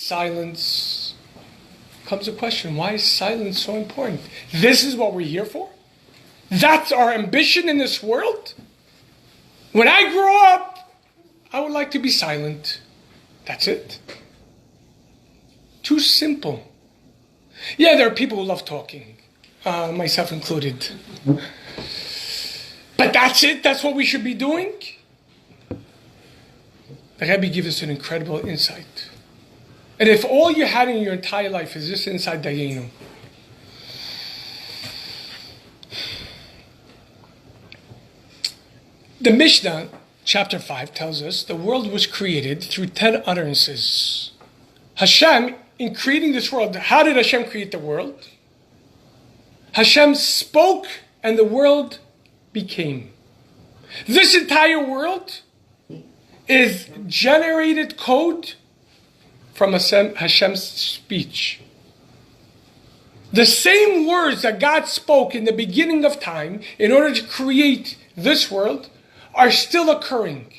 silence, comes a question, why is silence so important? This is what we're here for? That's our ambition in this world? When I grow up, I would like to be silent. That's it. Too simple. Yeah, there are people who love talking, myself included. But that's it? That's what we should be doing? The Rebbe gives us an incredible insight. And if all you had in your entire life is just inside Dayenu, the Mishnah, chapter 5, tells us the world was created through 10 utterances. Hashem, in creating this world, how did Hashem create the world? Hashem spoke and the world became. This entire world is generated code from Hashem's speech. The same words that God spoke in the beginning of time in order to create this world are still occurring.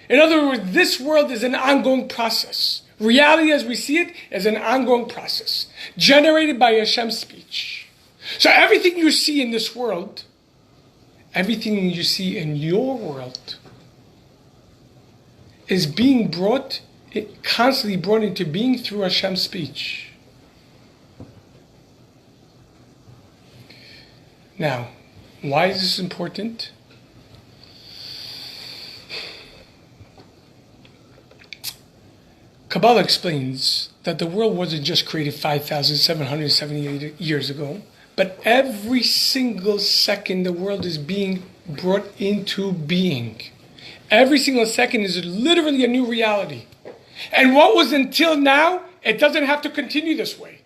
In other words, this world is an ongoing process. Reality as we see it is an ongoing process generated by Hashem's speech. So everything you see in this world, everything you see in your world is being constantly brought into being through Hashem's speech. Now, why is this important? Kabbalah explains that the world wasn't just created 5,778 years ago, but every single second the world is being brought into being. Every single second is literally a new reality. And what was until now, it doesn't have to continue this way.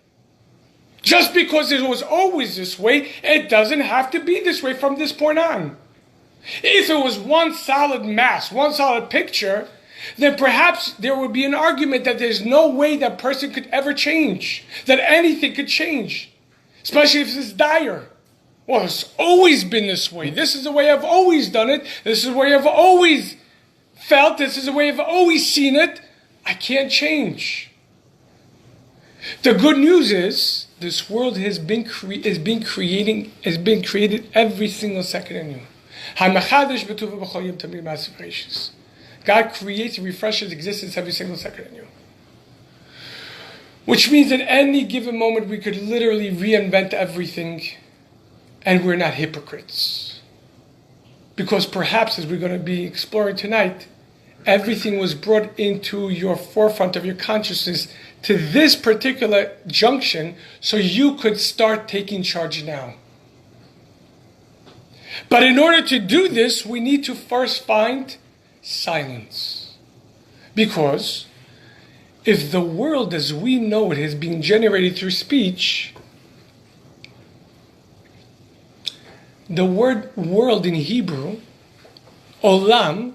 Just because it was always this way, it doesn't have to be this way from this point on. If it was one solid mass, one solid picture, then perhaps there would be an argument that there's no way that person could ever change, that anything could change, especially if it's dire. Well, it's always been this way. This is the way I've always done it. This is the way I've always felt. This is the way I've always seen it. I can't change. The good news is this world has been created every single second anew. God creates and refreshes existence every single second anew. Which means at any given moment we could literally reinvent everything, and we're not hypocrites. Because perhaps, as we're going to be exploring tonight, everything was brought into your forefront of your consciousness to this particular junction so you could start taking charge now. But in order to do this, we need to first find silence. Because if the world as we know it has been generated through speech, the word world in Hebrew, olam,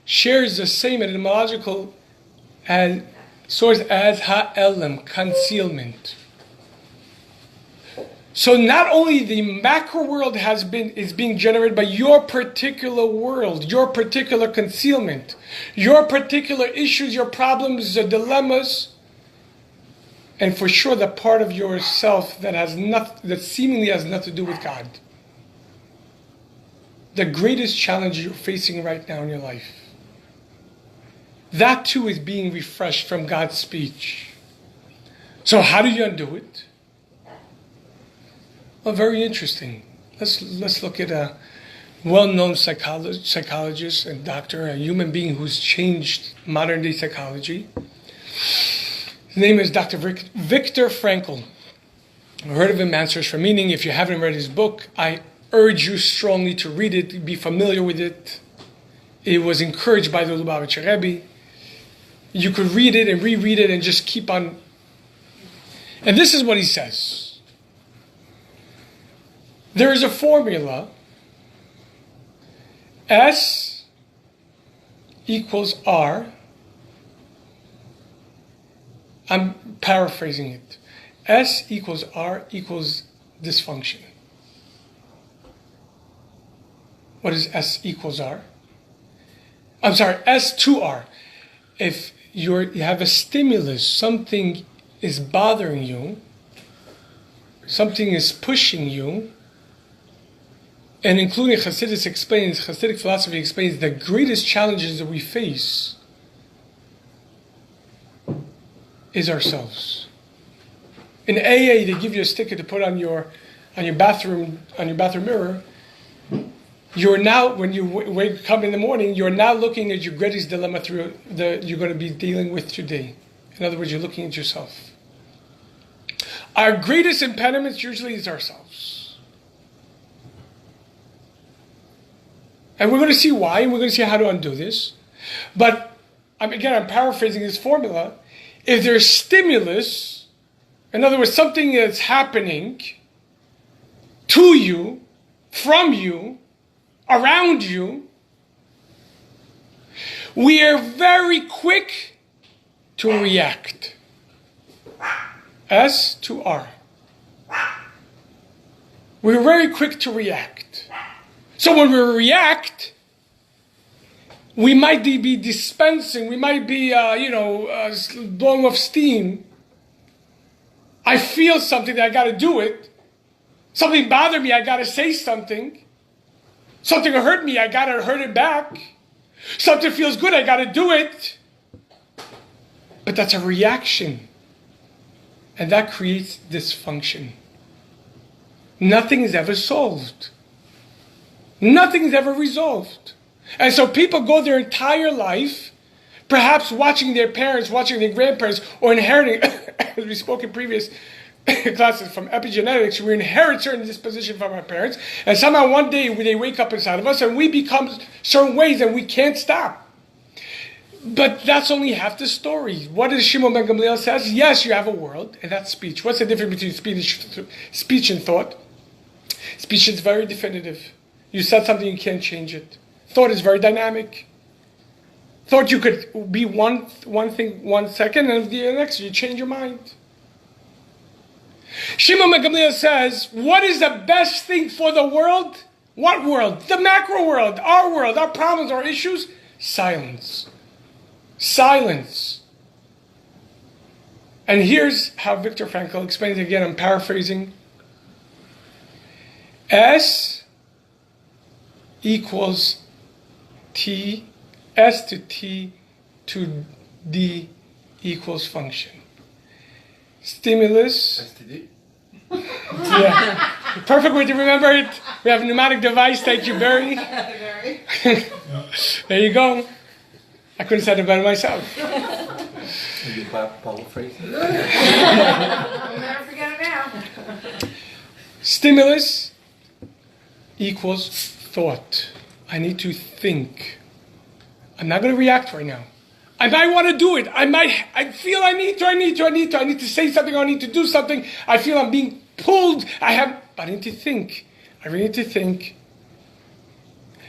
shares the same etymological source as ha'elam, concealment. So not only the macro world is being generated by your particular world, your particular concealment, your particular issues, your problems, your dilemmas, and for sure the part of yourself that seemingly has nothing to do with God. The greatest challenge you're facing right now in your life. That too is being refreshed from God's speech. So how do you undo it? Well, very interesting. Let's look at a well-known psychologist and doctor, a human being who's changed modern-day psychology. His name is Dr. Viktor Frankl. I've heard of him, Answers for Meaning. If you haven't read his book, I urge you strongly to read it, be familiar with it. It was encouraged by the Lubavitcher Rebbe. You could read it and reread it and just keep on. And this is what he says. There is a formula. S equals R. I'm paraphrasing it. S equals R equals dysfunction. What is S equals R? I'm sorry, S to R. If you have a stimulus, something is bothering you, something is pushing you, and including Hasidic philosophy explains the greatest challenges that we face is ourselves. In AA, they give you a sticker to put on your bathroom mirror. You're now, when you wake up in the morning, you're now looking at your greatest dilemma you're going to be dealing with today. In other words, you're looking at yourself. Our greatest impediments usually is ourselves. And we're going to see why, and we're going to see how to undo this. But, I'm paraphrasing this formula. If there's stimulus, in other words, something that's happening to you, from you, around you, we are very quick to react. S to R. We're very quick to react. So when we react, we might be dispensing, we might be, blowing off steam. I feel something that I got to do it. Something bothered me, I got to say something. Something hurt me, I got to hurt it back. Something feels good, I got to do it. But that's a reaction. And that creates dysfunction. Nothing is ever solved. Nothing is ever resolved. And so people go their entire life, perhaps watching their parents, watching their grandparents, or inheriting, as we spoke in previous classes from epigenetics, we inherit certain disposition from our parents, and somehow one day they wake up inside of us and we become certain ways and we can't stop. But that's only half the story. What does Shimon ben Gamliel says? Yes, you have a world, and that's speech. What's the difference between speech and thought? Speech is very definitive. You said something, you can't change it. Thought is very dynamic. Thought you could be one thing 1 second, and the next you change your mind. Shimon ben Gamliel says, what is the best thing for the world? What world? The macro world, our problems, our issues? Silence. Silence. And here's how Viktor Frankl explains it again, I'm paraphrasing. S equals T, S to T to D equals function. Stimulus. STD? Yeah. Perfect way to remember it. We have a pneumatic device. Thank you, Barry. There you go. I couldn't have said it better myself. Maybe paraphrase. I'll never forget it now. Stimulus equals thought. I need to think. I'm not going to react right now. I might want to do it. I feel I need to say something, I need to do something. I feel I'm being pulled. But I need to think. I really need to think.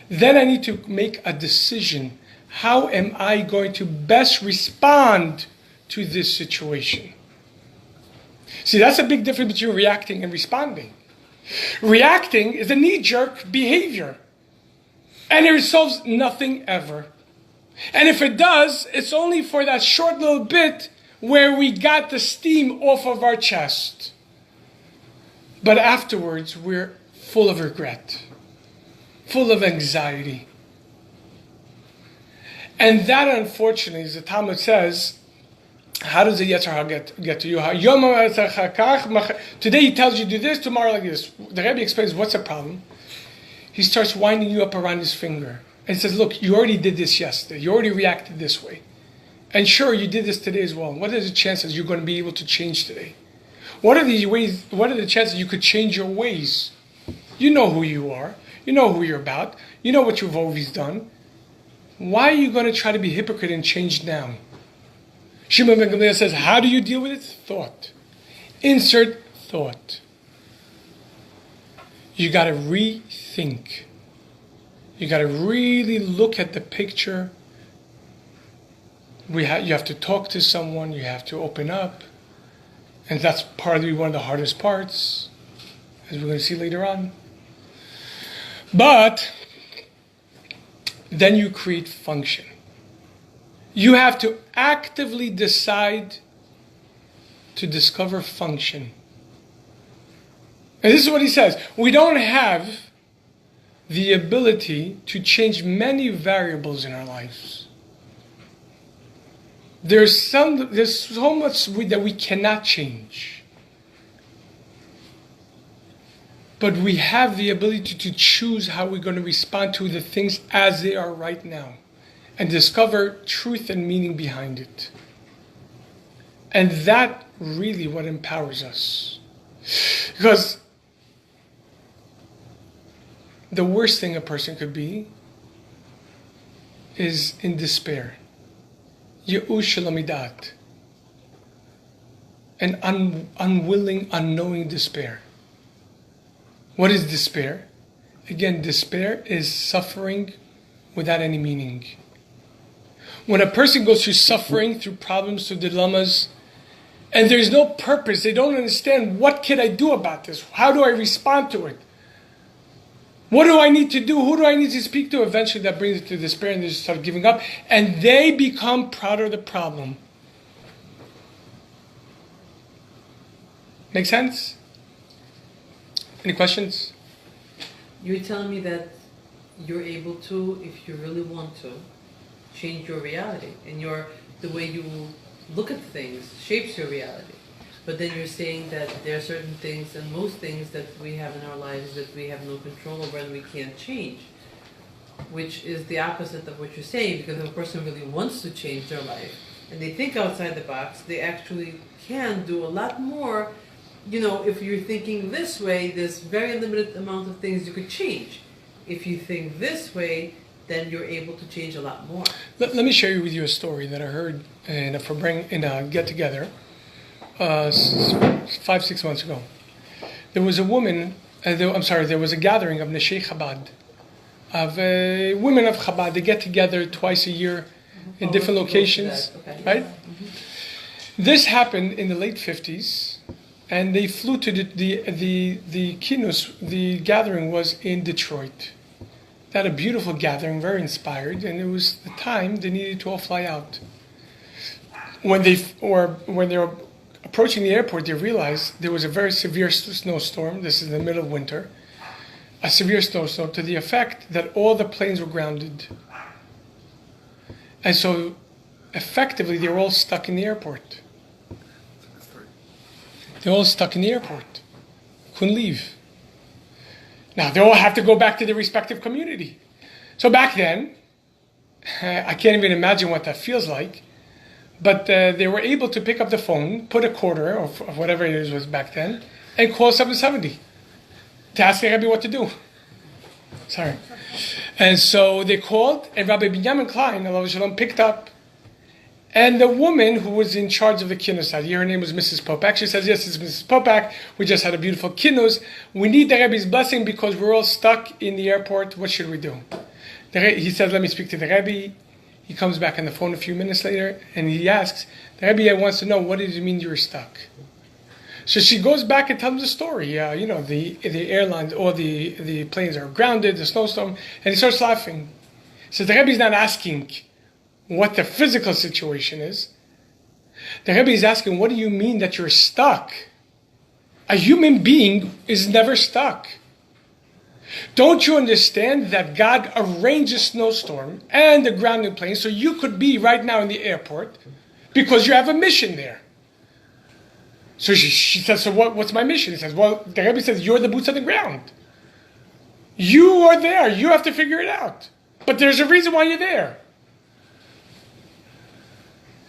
Then I need to make a decision. How am I going to best respond to this situation? See, that's a big difference between reacting and responding. Reacting is a knee-jerk behavior. And it resolves nothing ever. And if it does, it's only for that short little bit where we got the steam off of our chest. But afterwards, we're full of regret, full of anxiety. And that, unfortunately, as the Talmud says, how does the Yetzer Hara get to you? Today he tells you do this, tomorrow like this. The Rebbe explains what's the problem. He starts winding you up around his finger. And says, look, you already did this yesterday. You already reacted this way. And sure, you did this today as well. What are the chances you're going to be able to change today? What are the chances you could change your ways? You know who you are. You know who you're about. You know what you've always done. Why are you going to try to be a hypocrite and change now? Shimon ben Gamliel says, how do you deal with it? Thought. Insert thought. You got to rethink. You got to really look at the picture. You have to talk to someone. You have to open up. And that's partly one of the hardest parts, as we're going to see later on. But then you create function. You have to actively decide to discover function. And this is what he says. We don't have the ability to change many variables in our lives. There's so much that we cannot change. But we have the ability to choose how we're going to respond to the things as they are right now and discover truth and meaning behind it. And that really what empowers us. Because the worst thing a person could be is in despair. Ye'ush lamidat. An unwilling, unknowing despair. What is despair? Again, despair is suffering without any meaning. When a person goes through suffering, through problems, through dilemmas, and there's no purpose, they don't understand, what can I do about this? How do I respond to it? What do I need to do? Who do I need to speak to? Eventually that brings it to despair and they just start giving up. And they become part of the problem. Make sense? Any questions? You're telling me that you're able to, if you really want to, change your reality. And the way you look at things shapes your reality. But then you're saying that there are certain things and most things that we have in our lives that we have no control over and we can't change. Which is the opposite of what you're saying, because if a person really wants to change their life and they think outside the box, they actually can do a lot more. If you're thinking this way, there's very limited amount of things you could change. If you think this way, then you're able to change a lot more. Let me share with you a story that I heard in a get-together 5-6 months ago. There was a woman, there was a gathering of Neshei Chabad, of women of Chabad. They get together twice a year in different locations, okay. Right? Mm-hmm. This happened in the late 50s, and they flew to the kinus. The gathering was in Detroit. They had a beautiful gathering, very inspired, and it was the time they needed to all fly out. When they were approaching the airport, they realized there was a very severe snowstorm. This is in the middle of winter. A severe snowstorm to the effect that all the planes were grounded. And so, effectively, they were all stuck in the airport. They're all stuck in the airport. Couldn't leave. Now, they all have to go back to their respective community. So back then, I can't even imagine what that feels like, but they were able to pick up the phone, put a quarter, or whatever it was back then, and call 770 to ask the Rebbe what to do. Sorry. And so they called, and Rabbi Binyamin Klein, Allah Shalom, picked up. And the woman who was in charge of the kinnus that year, her name was Mrs. Popak. She says, yes, it's Mrs. Popak. We just had a beautiful kinnus. We need the Rebbe's blessing because we're all stuck in the airport. What should we do? He says, let me speak to the Rebbe. He comes back on the phone a few minutes later, and he asks, the Rebbe wants to know, what does it mean you're stuck? So she goes back and tells him the story. The airlines, all the planes are grounded, the snowstorm, and he starts laughing. So the Rebbe's not asking what the physical situation is. The Rebbe is asking, what do you mean that you're stuck? A human being is never stuck. Don't you understand that God arranged a snowstorm and the grounded plane so you could be right now in the airport because you have a mission there? So she says, so what's my mission? He says, well, the Rebbe says, you're the boots on the ground. You are there. You have to figure it out. But there's a reason why you're there.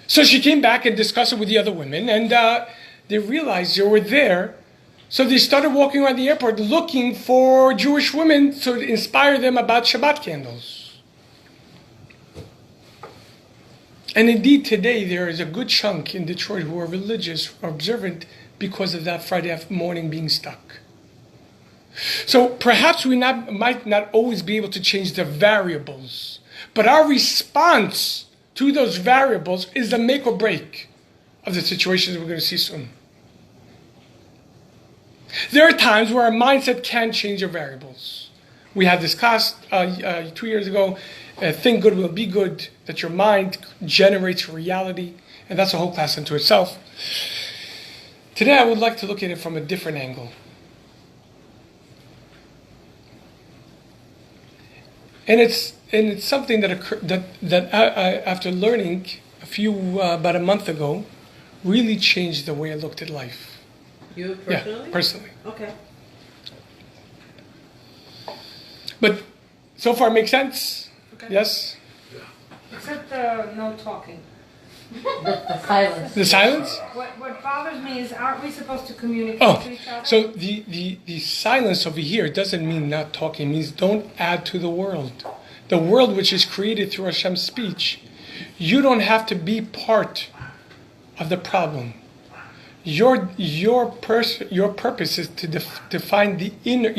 So she came back and discussed it with the other women, and they realized they were there. So they started walking around the airport looking for Jewish women to inspire them about Shabbat candles. And indeed today there is a good chunk in Detroit who are religious, or observant, because of that Friday morning being stuck. So perhaps we might not always be able to change the variables, but our response to those variables is the make or break of the situations we're going to see soon. There are times where our mindset can change our variables. We had this class 2 years ago. Think good will be good. That your mind generates reality, and that's a whole class unto itself. Today, I would like to look at it from a different angle. And it's something that I after learning about a month ago, really changed the way I looked at life. You personally? Yeah, personally. Okay. But so far, makes sense. Okay. Yes. Except no talking. The silence. The silence. What bothers me is, aren't we supposed to communicate Oh, to each other? so the silence over here doesn't mean not talking. It means don't add to the world. The world which is created through Hashem's speech. You don't have to be part of the problem. Your purpose is to define the inner.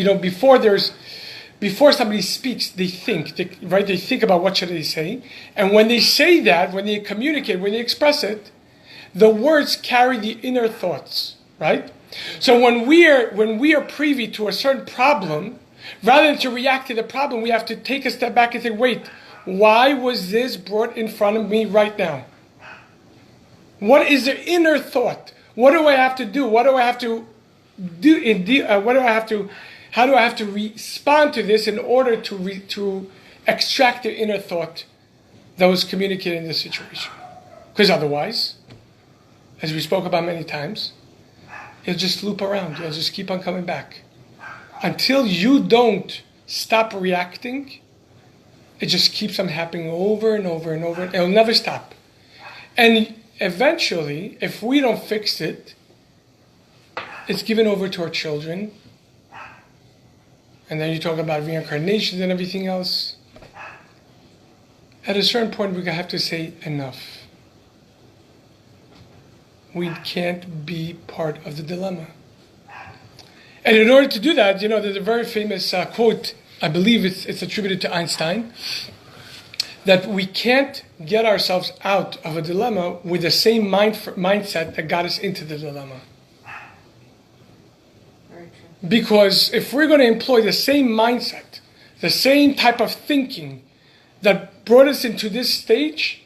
Before somebody speaks, they think, right? They think about what should they say, and when they say that, when they communicate, when they express it, the words carry the inner thoughts, right? So when we are privy to a certain problem, rather than to react to the problem, we have to take a step back and think, wait, why was this brought in front of me right now? What is the inner thought? What do I have to do? What do I have to do? How do I have to respond to this in order to extract the inner thought that was communicated in this situation? Because otherwise, as we spoke about many times, you'll just loop around. You'll just keep on coming back. Until you don't stop reacting, it just keeps on happening over and over and over. It'll never stop. And eventually, if we don't fix it, it's given over to our children. And then you talk about reincarnations and everything else. At a certain point, we have to say enough. We can't be part of the dilemma. And in order to do that, there's a very famous quote, I believe it's attributed to Einstein, that we can't get ourselves out of a dilemma with the same mindset that got us into the dilemma. Because if we're going to employ the same mindset, the same type of thinking that brought us into this stage,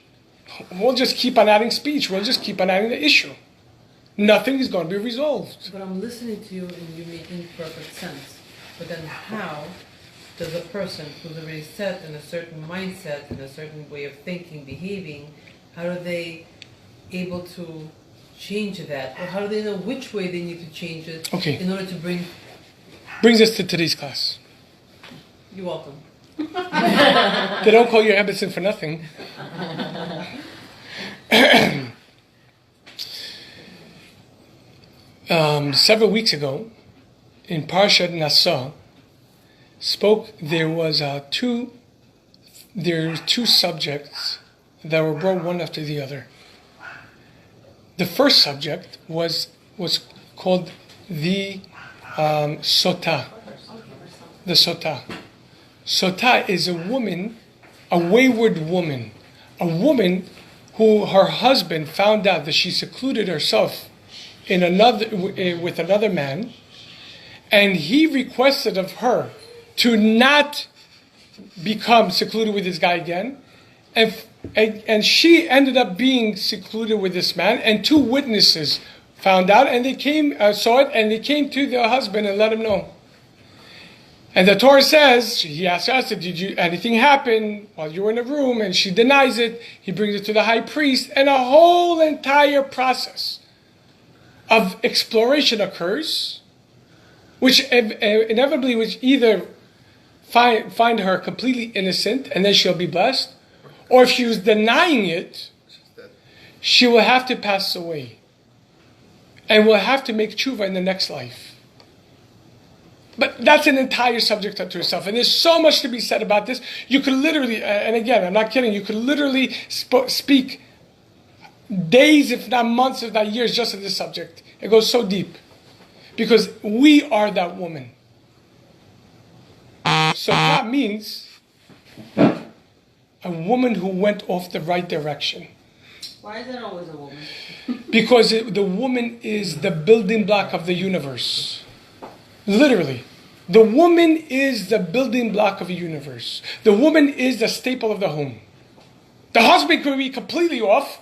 we'll just keep on adding speech. We'll just keep on adding the issue. Nothing is going to be resolved. But I'm listening to you and you're making perfect sense. But then how does a person who's already set in a certain mindset, in a certain way of thinking, behaving, how are they able to change that? Or how do they know which way they need to change it in order to Brings us to today's class. You're welcome. They don't call you Ebbetson for nothing. Several weeks ago, in Parshat Nassau, there were two subjects that were brought one after the other. The first subject was called the Sotah. The Sotah. Sotah is a woman, a wayward woman, a woman who her husband found out that she secluded herself with another man, and he requested of her to not become secluded with this guy again, and she ended up being secluded with this man, and two witnesses found out, and they saw it, and they came to the husband and let him know. And the Torah says, he asked her, did anything happen while you were in the room? And she denies it. He brings it to the high priest, and a whole entire process of exploration occurs, which inevitably would either find her completely innocent, and then she'll be blessed, or if she was denying it, she will have to pass away. And will have to make tshuva in the next life. But that's an entire subject unto itself. And there's so much to be said about this. You could literally, and again, I'm not kidding, you could literally speak days, if not months, if not years, just on this subject. It goes so deep. Because we are that woman. So that means a woman who went off the right direction. Why is it always a woman? Because the woman is the building block of the universe. Literally. The woman is the building block of a universe. The woman is the staple of the home. The husband could be completely off,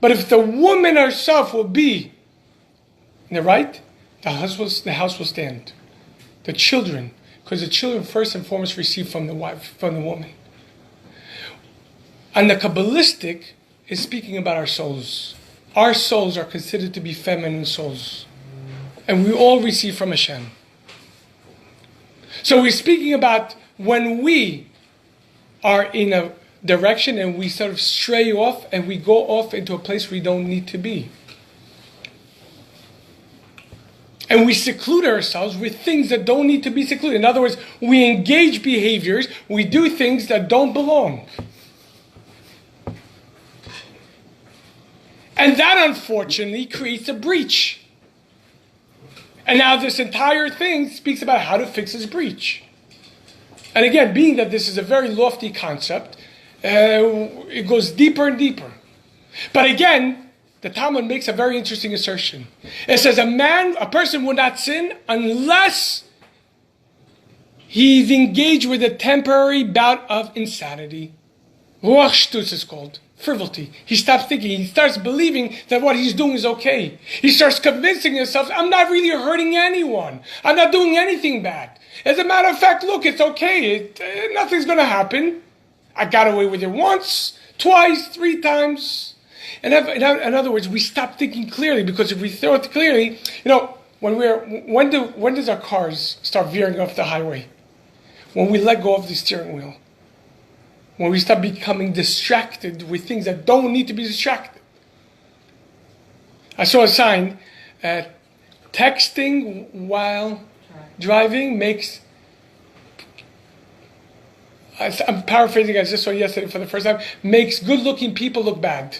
but if the woman herself will be in the right, the house will stand. The children, because the children first and foremost receive from the wife, from the woman. And the Kabbalistic is speaking about our souls. Our souls are considered to be feminine souls. And we all receive from Hashem. So we're speaking about when we are in a direction and we sort of stray off and we go off into a place we don't need to be. And we seclude ourselves with things that don't need to be secluded. In other words, we engage behaviors, we do things that don't belong. And that, unfortunately, creates a breach. And now this entire thing speaks about how to fix this breach. And again, being that this is a very lofty concept, it goes deeper and deeper. But again, the Talmud makes a very interesting assertion. It says a person will not sin unless he's engaged with a temporary bout of insanity. Ruach shtus is called. Frivolity. He stops thinking. He starts believing that what he's doing is okay. He starts convincing himself, I'm not really hurting anyone. I'm not doing anything bad. As a matter of fact, look, it's okay. Nothing's going to happen. I got away with it once, twice, 3 times. And in other words, we stop thinking clearly, because if we thought clearly, when does our cars start veering off the highway? When we let go of the steering wheel. When we start becoming distracted with things that don't need to be distracted. I saw a sign, texting while driving makes, I'm paraphrasing, I just saw yesterday for the first time, makes good-looking people look bad.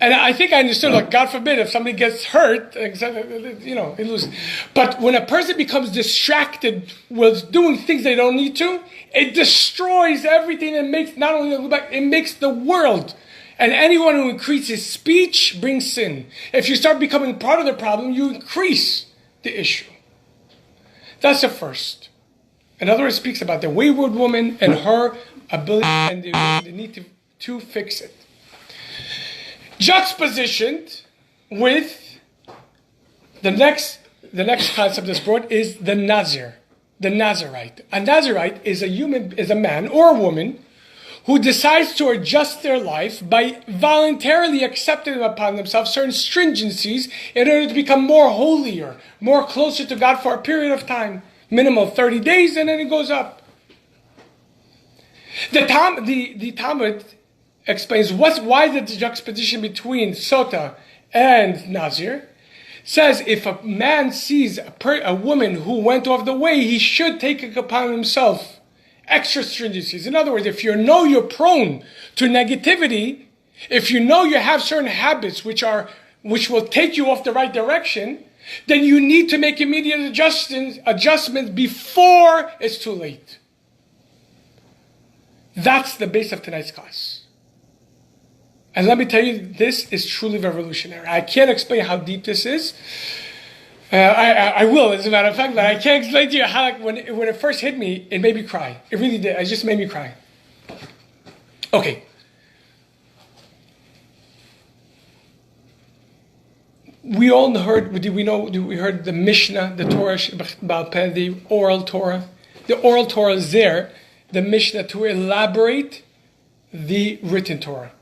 And I think I understood, like, God forbid, if somebody gets hurt, it loses. But when a person becomes distracted with doing things they don't need to, it destroys everything and makes not only look back, it makes the world. And anyone who increases speech brings sin. If you start becoming part of the problem, you increase the issue. That's the first. In other words, it speaks about the wayward woman and her ability and the need to fix it. Juxtapositioned with the next concept that's brought is the Nazir, the Nazirite. A Nazirite is a man or a woman who decides to adjust their life by voluntarily accepting upon themselves certain stringencies in order to become more holier, more closer to God for a period of time, minimum 30 days, and then it goes up. The Talmud explains why the juxtaposition between Sota and Nazir. Says if a man sees a woman who went off the way, he should take it upon himself extra stringencies. In other words, if you know you're prone to negativity, if you know you have certain habits which will take you off the right direction, then you need to make immediate adjustments before it's too late. That's the base of tonight's class. And let me tell you, this is truly revolutionary. I can't explain how deep this is. I will, as a matter of fact, but I can't explain to you how, when it first hit me, it made me cry. It really did. It just made me cry. Okay. We all heard, we heard the Mishnah, the Torah, the oral Torah. The oral Torah is there, the Mishnah, to elaborate the written Torah.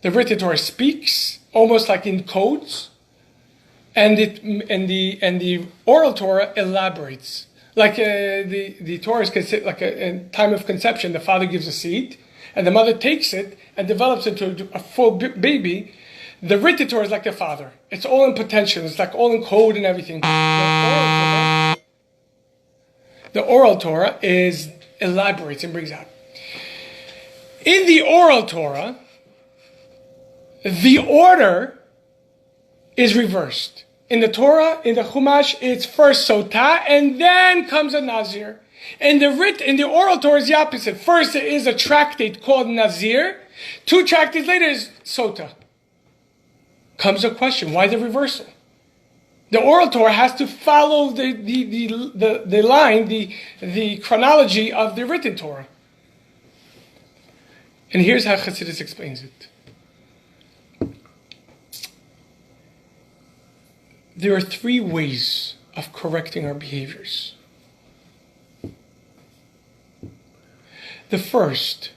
The written Torah speaks almost like in codes, and the oral Torah elaborates. Like the Torah is like a time of conception. The father gives a seed, and the mother takes it and develops it into a full baby. The written Torah is like the father. It's all in potential. It's like all in code and everything. The oral Torah elaborates and brings out. In the oral Torah, the order is reversed. In the Torah, in the Chumash, it's first Sotah, and then comes a Nazir. In the oral Torah is the opposite. First there is a tractate called Nazir. 2 tractates later is Sotah. Comes a question, why the reversal? The oral Torah has to follow the line, the chronology of the written Torah. And here's how Chassidus explains it. There are three ways of correcting our behaviors. The first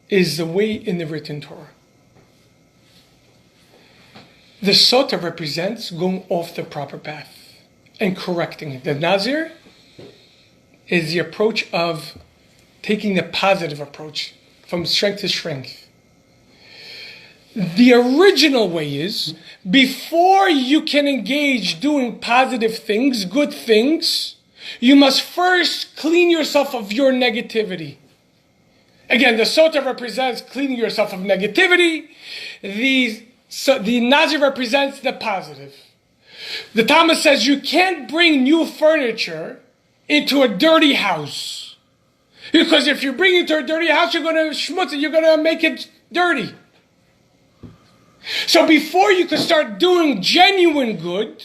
is the way in the written Torah. The Sota represents going off the proper path and correcting it. The Nazir is the approach of taking the positive approach from strength to strength. The original way is, before you can engage doing positive things, good things, you must first clean yourself of your negativity. Again, the Sota represents cleaning yourself of negativity. The Nazir represents the positive. The Talmud says you can't bring new furniture into a dirty house. Because if you bring it to a dirty house, you're going to schmutz it, you're going to make it dirty. So before you can start doing genuine good,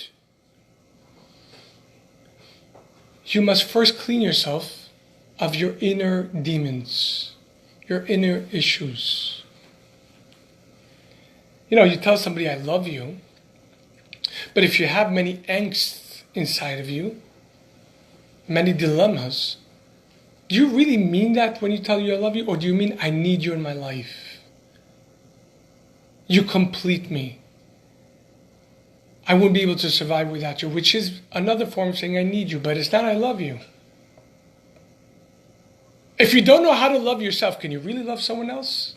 you must first clean yourself of your inner demons, your inner issues. You know, you tell somebody, I love you, but if you have many angst inside of you, many dilemmas, do you really mean that when you tell you I love you? Or do you mean I need you in my life? You complete me. I wouldn't be able to survive without you, which is another form of saying I need you, but it's not I love you. If you don't know how to love yourself, can you really love someone else?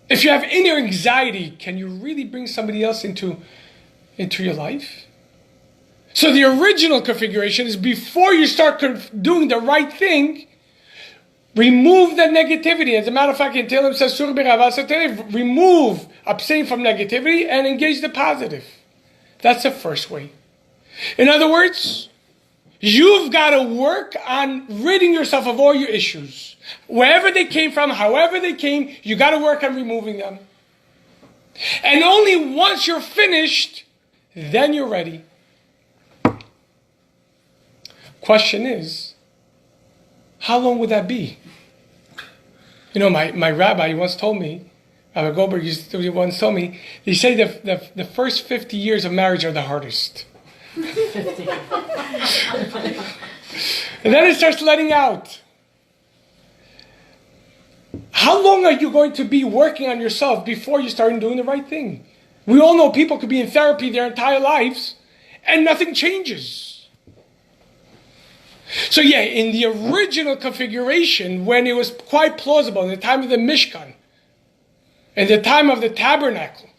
If you have inner anxiety, can you really bring somebody else into your life? So the original configuration is before you start doing the right thing, remove the negativity. As a matter of fact, in Tehillim says, remove, abstain from negativity and engage the positive. That's the first way. In other words, you've got to work on ridding yourself of all your issues. Wherever they came from, however they came, you got to work on removing them. And only once you're finished, then you're ready. Question is, how long would that be? You know, my rabbi once told me, Rabbi Goldberg once told me, they say the first 50 years of marriage are the hardest. And then it starts letting out. How long are you going to be working on yourself before you start doing the right thing? We all know people could be in therapy their entire lives and nothing changes. So yeah, in the original configuration, when it was quite plausible, in the time of the Mishkan, in the time of the tabernacle,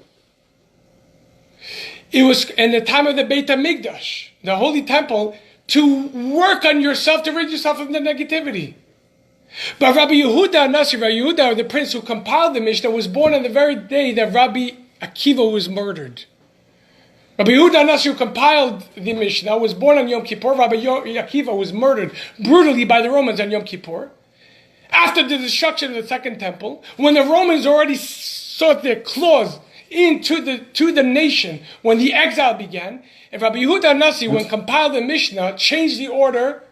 it was in the time of the Beit HaMikdash, the holy temple, to work on yourself, to rid yourself of the negativity. But Rabbi Yehuda Nasi, Rabbi Yehuda, the prince who compiled the Mishnah, was born on the very day that Rabbi Akiva was murdered. Rabbi Yehuda Nasi, who compiled the Mishnah, was born on Yom Kippur. Rabbi Akiva was murdered brutally by the Romans on Yom Kippur. After the destruction of the Second Temple, when the Romans already sought their claws into the nation, when the exile began, and Rabbi Yehuda Nasi, when compiled the Mishnah, changed the order,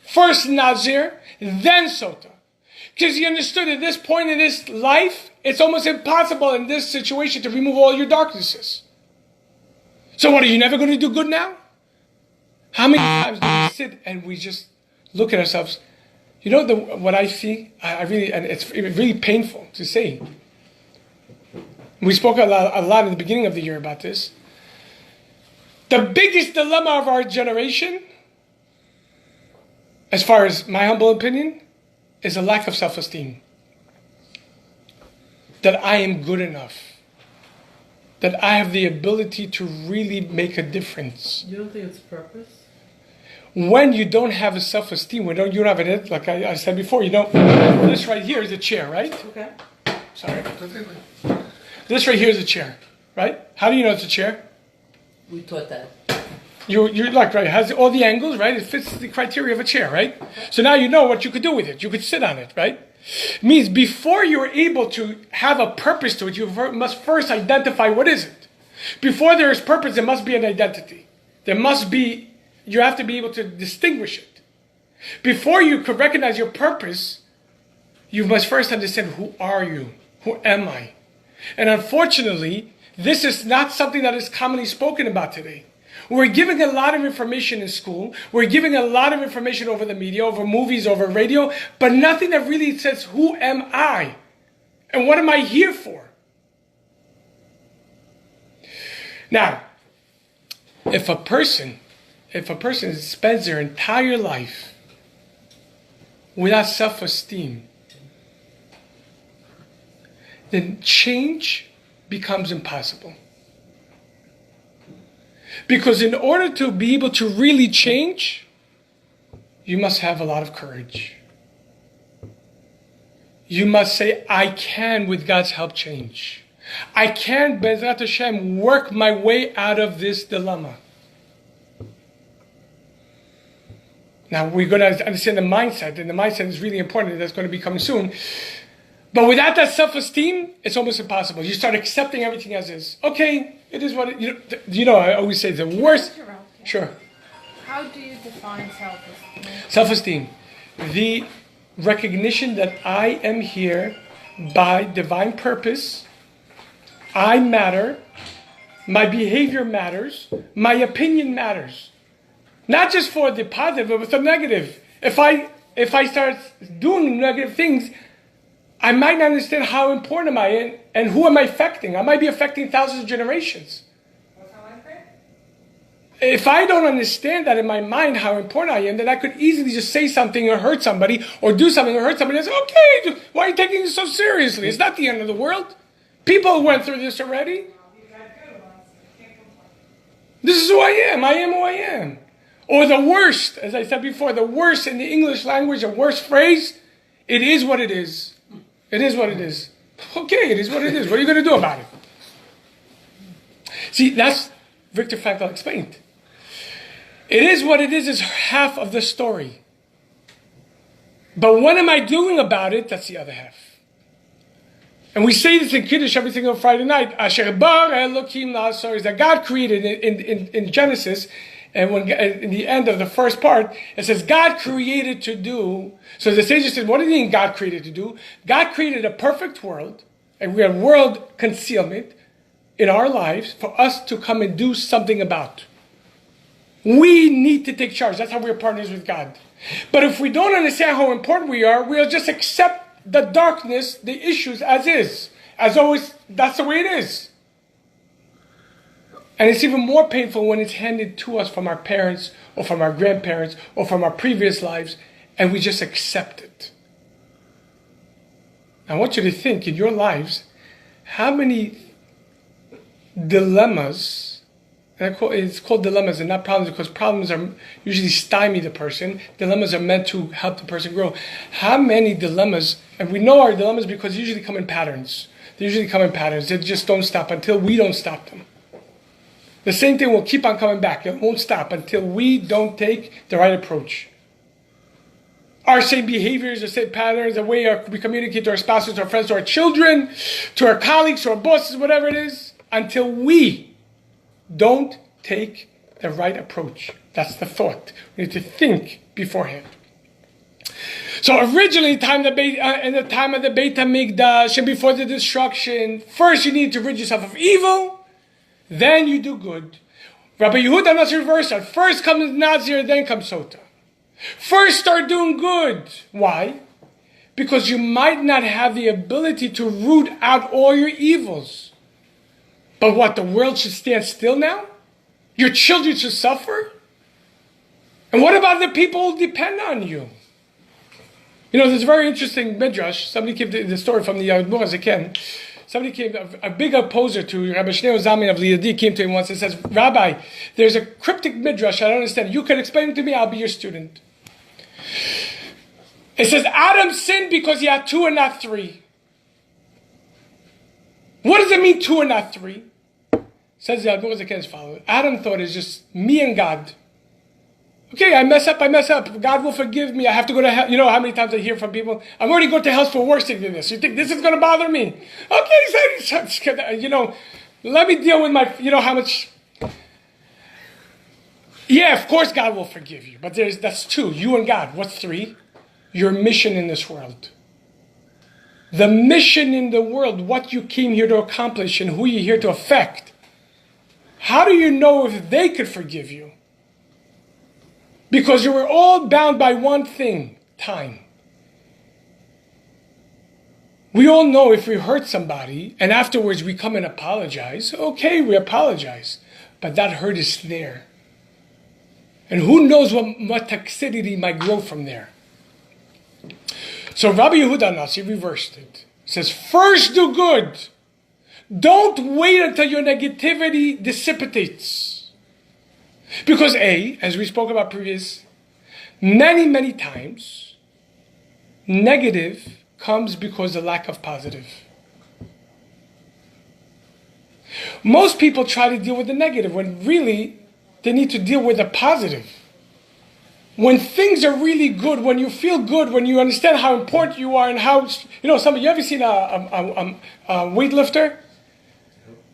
first Nazir, then Sota. Because he understood at this point in his life, it's almost impossible in this situation to remove all your darknesses. So what, are you never going to do good now? How many times do we sit and we just look at ourselves? You know what I see? I really, and it's really painful to say. We spoke a lot in the beginning of the year about this. The biggest dilemma of our generation, as far as my humble opinion, is a lack of self-esteem. That I am good enough. That I have the ability to really make a difference. You don't think it's purpose? When you don't have a self-esteem, you don't have it, like I said before, you don't, this right here is a chair, right? Okay. Sorry. This right here is a chair, right? How do you know it's a chair? We taught that. You're like, right, it has all the angles, right? It fits the criteria of a chair, right? So now you know what you could do with it. You could sit on it, right? It means before you're able to have a purpose to it, you must first identify what is it. Before there is purpose, there must be an identity. You have to be able to distinguish it. Before you could recognize your purpose, you must first understand, who are you? Who am I? And unfortunately, this is not something that is commonly spoken about today. We're giving a lot of information in school. We're giving a lot of information over the media, over movies, over radio, but nothing that really says, who am I? And what am I here for? Now, if a person spends their entire life without self-esteem, then change becomes impossible. Because in order to be able to really change, you must have a lot of courage. You must say, I can, with God's help, change. I can, Bezrat Hashem, work my way out of this dilemma. Now, we're going to understand the mindset, and the mindset is really important. That's going to be coming soon. But without that self-esteem, it's almost impossible. You start accepting everything as is. Okay, it is what it, I always say the worst. Sure. How do you define self-esteem? Self-esteem. The recognition that I am here by divine purpose. I matter. My behavior matters. My opinion matters. Not just for the positive, but for the negative. If I start doing negative things, I might not understand how important am I and who am I affecting. I might be affecting thousands of generations. If I don't understand that in my mind how important I am, then I could easily just say something or hurt somebody, or do something or hurt somebody and say, okay, why are you taking this so seriously? It's not the end of the world. People went through this already. This is who I am. I am who I am. Or the worst, as I said before, the worst in the English language, the worst phrase, it is what it is. It is what it is. Okay, it is what it is. What are you going to do about it? See, that's Viktor Frankl explained. It is what it is half of the story. But what am I doing about it? That's the other half. And we say this in Kiddush every single Friday night. Asher bar Elokim la'asor, is that God created in Genesis, and when in the end of the first part, it says God created to do. So the sages said, what do you mean God created to do? God created a perfect world, and we have world concealment in our lives for us to come and do something about. We need to take charge. That's how we're partners with God. But if we don't understand how important we are, we'll just accept the darkness, the issues as is. As always, that's the way it is. And it's even more painful when it's handed to us from our parents or from our grandparents or from our previous lives, and we just accept it. I want you to think in your lives, how many dilemmas, and it's called dilemmas and not problems because problems are usually stymie the person. Dilemmas are meant to help the person grow. How many dilemmas, and we know our dilemmas because they usually come in patterns. They usually come in patterns. They just don't stop until we don't stop them. The same thing will keep on coming back. It won't stop until we don't take the right approach. Our same behaviors, the same patterns, the way we communicate to our spouses, to our friends, to our children, to our colleagues, to our bosses, whatever it is, until we don't take the right approach. That's the thought. We need to think beforehand. So originally, in the time of the Beit HaMikdash and before the destruction, first you need to rid yourself of evil. Then you do good. Rabbi Yehuda Nazir reversed that. First comes Nazir, then comes Sota. First start doing good. Why? Because you might not have the ability to root out all your evils. But what, the world should stand still now? Your children should suffer? And what about the people who depend on you? You know, there's a very interesting midrash. Somebody gave the story from the Admor HaZaken. Somebody came, a big opposer to Rabbi Shneur Zalman of Liadi came to him once and says, Rabbi, there's a cryptic midrash, I don't understand. You can explain it to me, I'll be your student. It says, Adam sinned because he had two and not three. What does it mean, two and not three? Says the Admor HaZaken as follows. Adam thought it's just me and God. Okay, I mess up. God will forgive me. I have to go to hell. You know how many times I hear from people, I'm already going to hell for worse thing than this. You think this is going to bother me? Okay, you know, let me deal with my, you know how much. Yeah, of course God will forgive you. But that's two. You and God. What's three? Your mission in this world. The mission in the world, what you came here to accomplish and who you're here to affect. How do you know if they could forgive you? Because you were all bound by one thing, time. We all know if we hurt somebody and afterwards we come and apologize, okay, we apologize. But that hurt is there. And who knows what toxicity might grow from there. So Rabbi Yehuda Nasi reversed it. He says, first do good. Don't wait until your negativity dissipates. Because as we spoke about previous, many times, negative comes because of lack of positive. Most people try to deal with the negative when really they need to deal with the positive. When things are really good, when you feel good, when you understand how important you are and how, you know, you ever seen a weightlifter?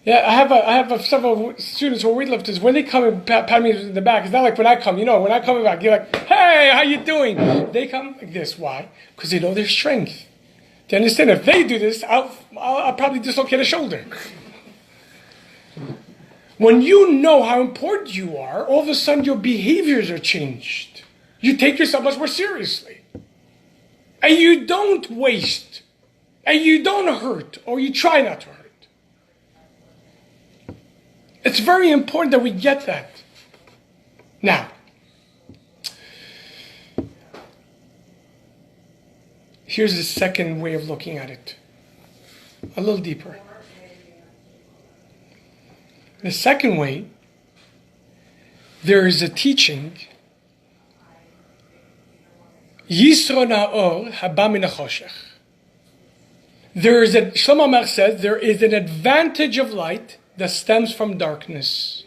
Yeah, I have several students who are weightlifters. When they come and pat me in the back, it's not like when I come, you know, when I come back, you're like, hey, how you doing? They come like this. Why? Because they know their strength. They understand if they do this, I'll probably dislocate a shoulder. When you know how important you are, all of a sudden your behaviors are changed. You take yourself much more seriously. And you don't waste. And you don't hurt. Or you try not to hurt. It's very important that we get that. Now, here's the second way of looking at it. A little deeper. The second way, there is a teaching, Yisro na'or haba min hachoshech. Shlomo Amar says, there is an advantage of light that stems from darkness.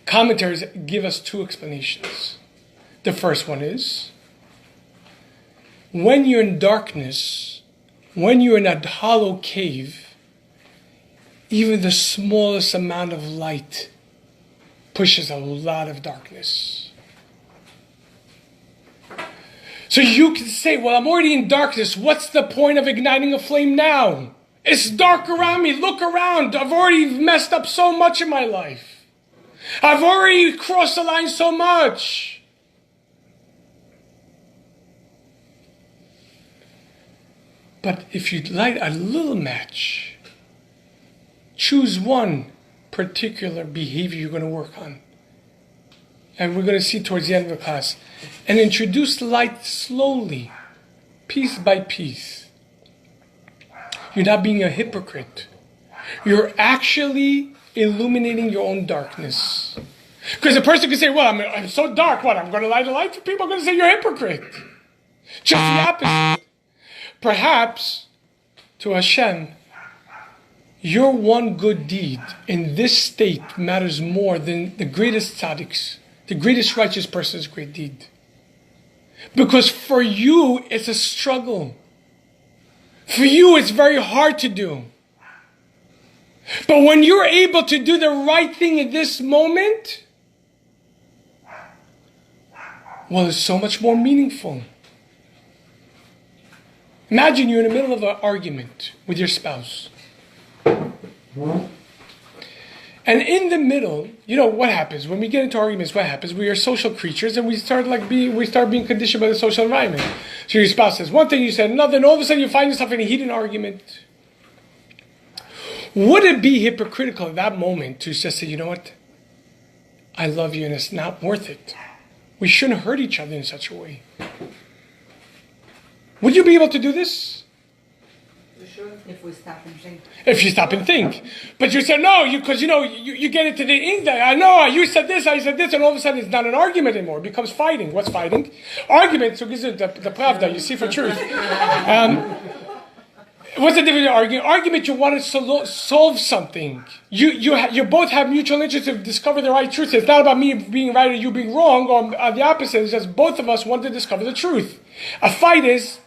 Commentaries give us two explanations. The first one is, when you're in darkness, when you're in a hollow cave, even the smallest amount of light pushes a lot of darkness. So you can say, well, I'm already in darkness. What's the point of igniting a flame now? It's dark around me. Look around. I've already messed up so much in my life. I've already crossed the line so much. But if you light a little match, choose one particular behavior you're going to work on. And we're going to see towards the end of the class. And introduce light slowly, piece by piece. You're not being a hypocrite. You're actually illuminating your own darkness. Because a person can say, well, I'm so dark, what? I'm going to light a light for people? I'm going to say you're a hypocrite. Just the opposite. Perhaps, to Hashem, your one good deed in this state matters more than the greatest tzaddiks, the greatest righteous person's great deed. Because for you, it's a struggle. For you, it's very hard to do. But when you're able to do the right thing in this moment, well, it's so much more meaningful. Imagine you're in the middle of an argument with your spouse. And in the middle, you know what happens when we get into arguments? What happens? We are social creatures, and we start being conditioned by the social environment. So your spouse says one thing, you said another, and all of a sudden you find yourself in a heated argument. Would it be hypocritical at that moment to just say, you know what? I love you, and it's not worth it. We shouldn't hurt each other in such a way. Would you be able to do this? If we stop and think. If you stop and think. But you said no, because you get into the ink that I know, you said this, I said this, and all of a sudden it's not an argument anymore. It becomes fighting. What's fighting? Argument, so gives it the pravda, you see for truth. What's the difference in argument? Argument, you want to solve something. You both have mutual interest to discover the right truth. It's not about me being right or you being wrong, or the opposite. It's just both of us want to discover the truth. A fight is,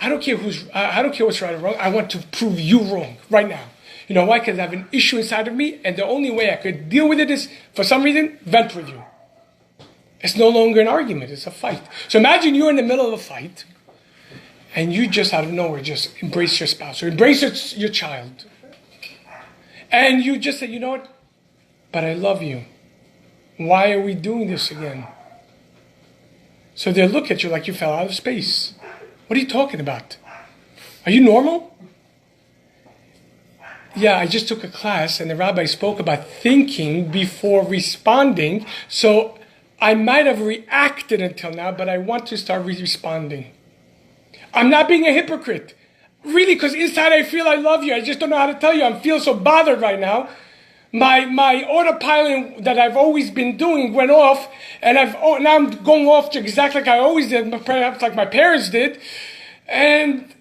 I don't care what's right or wrong. I want to prove you wrong right now. You know why? Because I have an issue inside of me, and the only way I could deal with it is, for some reason, vent with you. It's no longer an argument, it's a fight. So imagine you're in the middle of a fight, and you just out of nowhere just embrace your spouse, or embrace your child. And you just say, you know what? But I love you. Why are we doing this again? So they look at you like you fell out of space. What are you talking about? Are you normal? Yeah, I just took a class and the rabbi spoke about thinking before responding. So I might have reacted until now, but I want to start responding. I'm not being a hypocrite. Really, because inside I feel I love you. I just don't know how to tell you. I'm feeling so bothered right now. My autopilot that I've always been doing went off, and now I'm going off exactly like I always did, perhaps like my parents did. And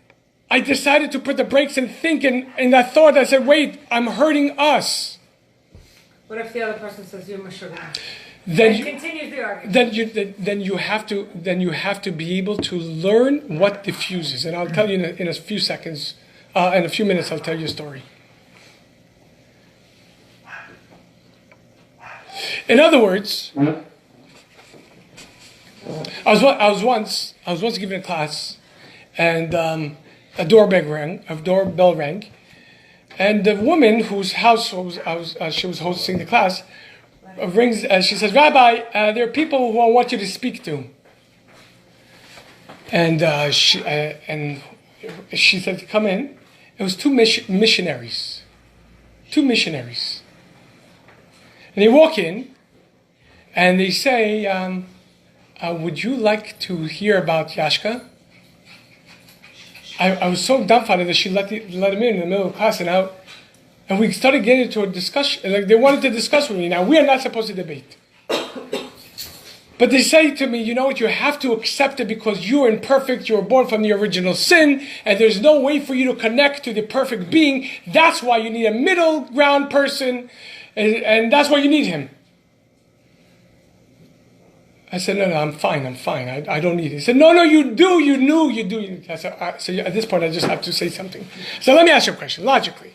I decided to put the brakes and think, and I thought, I said, wait, I'm hurting us. What if the other person says you're my sugar? Then And you, continues the argument. then you have to be able to learn what diffuses. And I'll tell you in a few seconds, in a few minutes, I'll tell you a story. In other words, I was once given a class, and a doorbell rang, and the woman whose house she was hosting the class rings. She says, "Rabbi, there are people who I want you to speak to." And she said, "Come in." It was two missionaries. And they walk in, and they say, would you like to hear about Yashka? I was so dumbfounded that she let him in the middle of class, and we started getting into a discussion. Like they wanted to discuss with me. Now, we are not supposed to debate. But they say to me, you know what, you have to accept it because you are imperfect, you were born from the original sin, and there's no way for you to connect to the perfect being. That's why you need a middle ground person, and that's why you need him. I said, no, I'm fine. I don't need it. He said, no, you do. I said, so at this point, I just have to say something. So let me ask you a question, logically.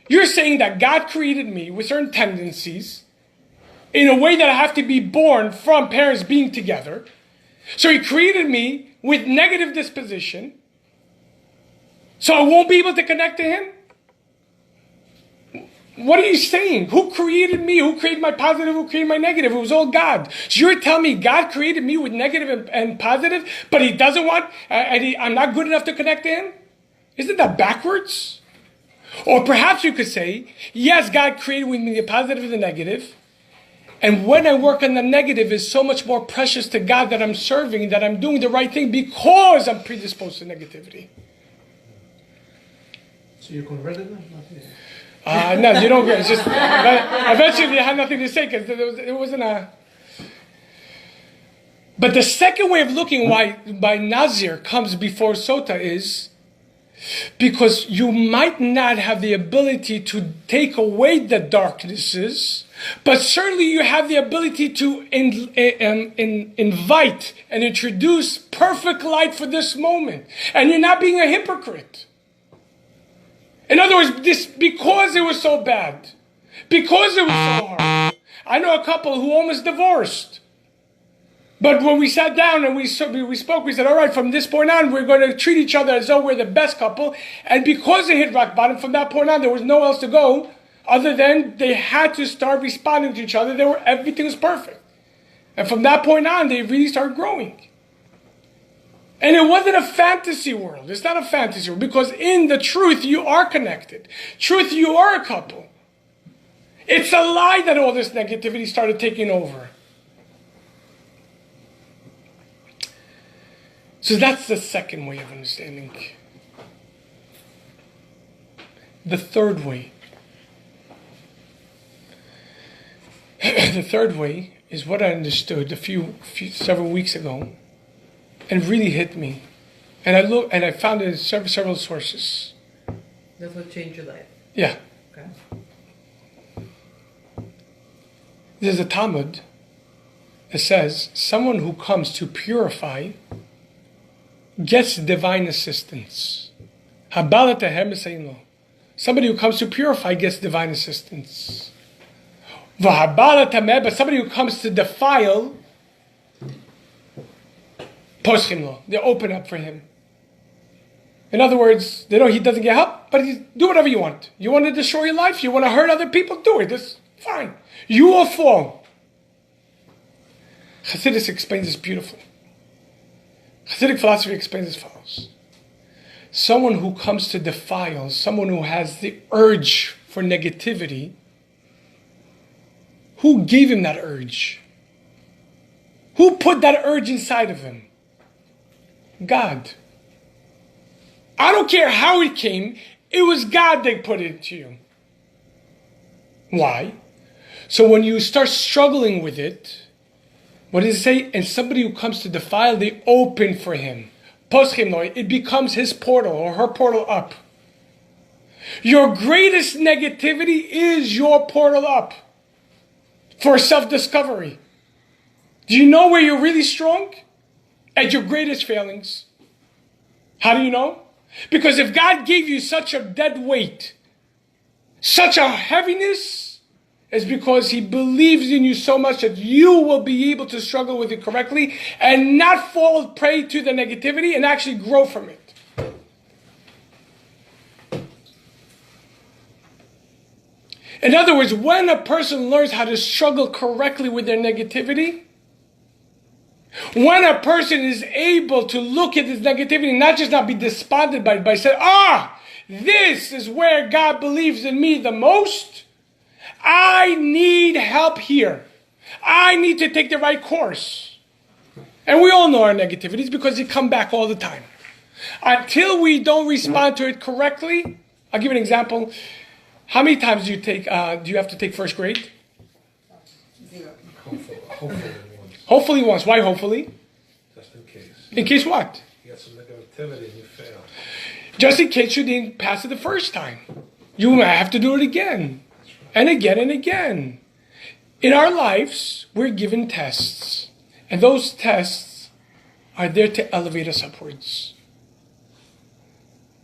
You're saying that God created me with certain tendencies in a way that I have to be born from parents being together. So he created me with negative disposition, so I won't be able to connect to him? What are you saying? Who created me? Who created my positive? Who created my negative? It was all God. So you're telling me God created me with negative and positive, but he doesn't want, I'm not good enough to connect to him? Isn't that backwards? Or perhaps you could say, yes, God created with me the positive and the negative, and when I work on the negative, is so much more precious to God that I'm serving, that I'm doing the right thing because I'm predisposed to negativity. So you converted them? No, you don't get it. It's just, eventually I had nothing to say because it wasn't a... But the second way of looking why Nazir comes before Sota is because you might not have the ability to take away the darknesses, but certainly you have the ability to invite and introduce perfect light for this moment. And you're not being a hypocrite. In other words, because it was so bad, because it was so hard. I know a couple who almost divorced. But when we sat down and we spoke, we said, all right, from this point on, we're going to treat each other as though we're the best couple. And because they hit rock bottom, from that point on, there was nowhere else to go other than they had to start responding to each other. Everything was perfect. And from that point on, they really started growing. And it wasn't a fantasy world. It's not a fantasy world because in the truth, you are connected. Truth, you are a couple. It's a lie that all this negativity started taking over. So that's the second way of understanding. The third way. The third way is what I understood several weeks ago, and really hit me. And I found it in several sources. That's what changed your life. Yeah. Okay. There's a Talmud that says someone who comes to purify gets divine assistance. Somebody who comes to purify gets divine assistance. But somebody who comes to defile, they open up for him. In other words, they know he doesn't get help, but do whatever you want. You want to destroy your life? You want to hurt other people? Do it. That's fine. You will fall. Chassidus explains this beautifully. Chassidic philosophy explains as follows. Someone who comes to defile, someone who has the urge for negativity, who gave him that urge? Who put that urge inside of him? God. I don't care how it came, it was God that put it to you. Why? So when you start struggling with it, what does it say? And somebody who comes to defile, they open for him. It becomes his portal or her portal up. Your greatest negativity is your portal up for self-discovery. Do you know where you're really strong? At your greatest failings. How do you know? Because if God gave you such a dead weight, such a heaviness, it's because he believes in you so much that you will be able to struggle with it correctly and not fall prey to the negativity and actually grow from it. In other words, when a person learns how to struggle correctly with their negativity, when a person is able to look at his negativity, not just not be despondent by it, but say, this is where God believes in me the most. I need help here. I need to take the right course. And we all know our negativities because they come back all the time. Until we don't respond to it correctly, I'll give you an example. How many times do you have to take first grade? 0. Hopefully once. Why hopefully? Just in case. In case what? You get some negativity and you fail. Just in case you didn't pass it the first time. You might have to do it again. And again and again. In our lives, we're given tests. And those tests are there to elevate us upwards.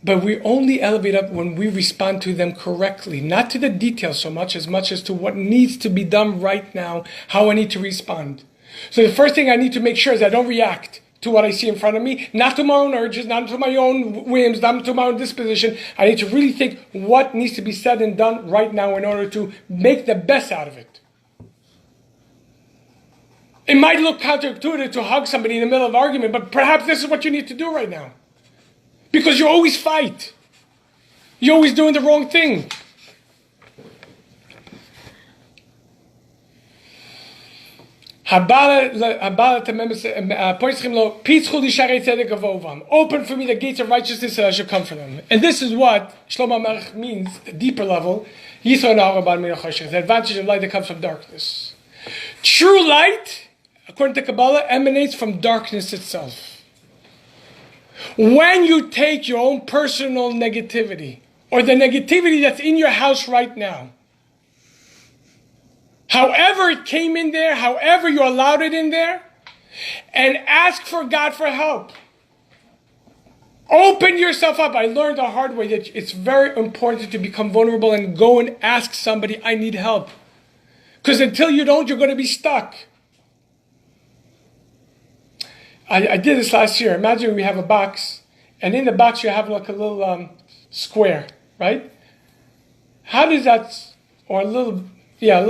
But we only elevate up when we respond to them correctly. Not to the details so much as to what needs to be done right now, how I need to respond. So the first thing I need to make sure is I don't react to what I see in front of me, not to my own urges, not to my own whims, not to my own disposition. I need to really think what needs to be said and done right now in order to make the best out of it. It might look counterintuitive to hug somebody in the middle of an argument, but perhaps this is what you need to do right now. Because you always fight. You're always doing the wrong thing. Open for me the gates of righteousness that I should come for them. And this is what Shlomo Melech means, the deeper level. The advantage of light that comes from darkness. True light, according to Kabbalah, emanates from darkness itself. When you take your own personal negativity, or the negativity that's in your house right now, however it came in there, however you allowed it in there, and ask for God for help. Open yourself up. I learned the hard way that it's very important to become vulnerable and go and ask somebody, I need help. Because until you don't, you're going to be stuck. I did this last year. Imagine we have a box, and in the box you have like a little square, right? How does that, or a little, in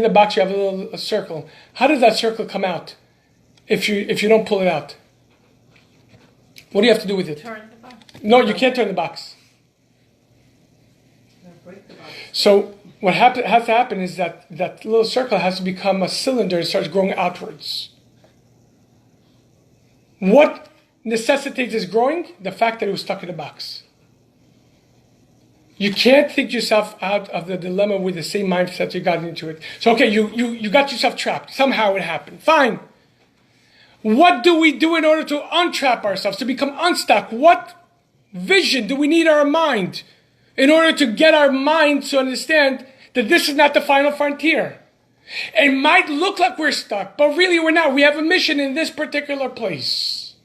the box you have a circle. How does that circle come out if you don't pull it out? What do you have to do with it? Turn the box. No, you can't turn the box. So what has to happen is that little circle has to become a cylinder and starts growing outwards. What necessitates this growing? The fact that it was stuck in a box. You can't think yourself out of the dilemma with the same mindset you got into it. So okay, you got yourself trapped. Somehow it happened. Fine. What do we do in order to untrap ourselves, to become unstuck? What vision do we need in our mind in order to get our mind to understand that this is not the final frontier? It might look like we're stuck, but really we're not. We have a mission in this particular place.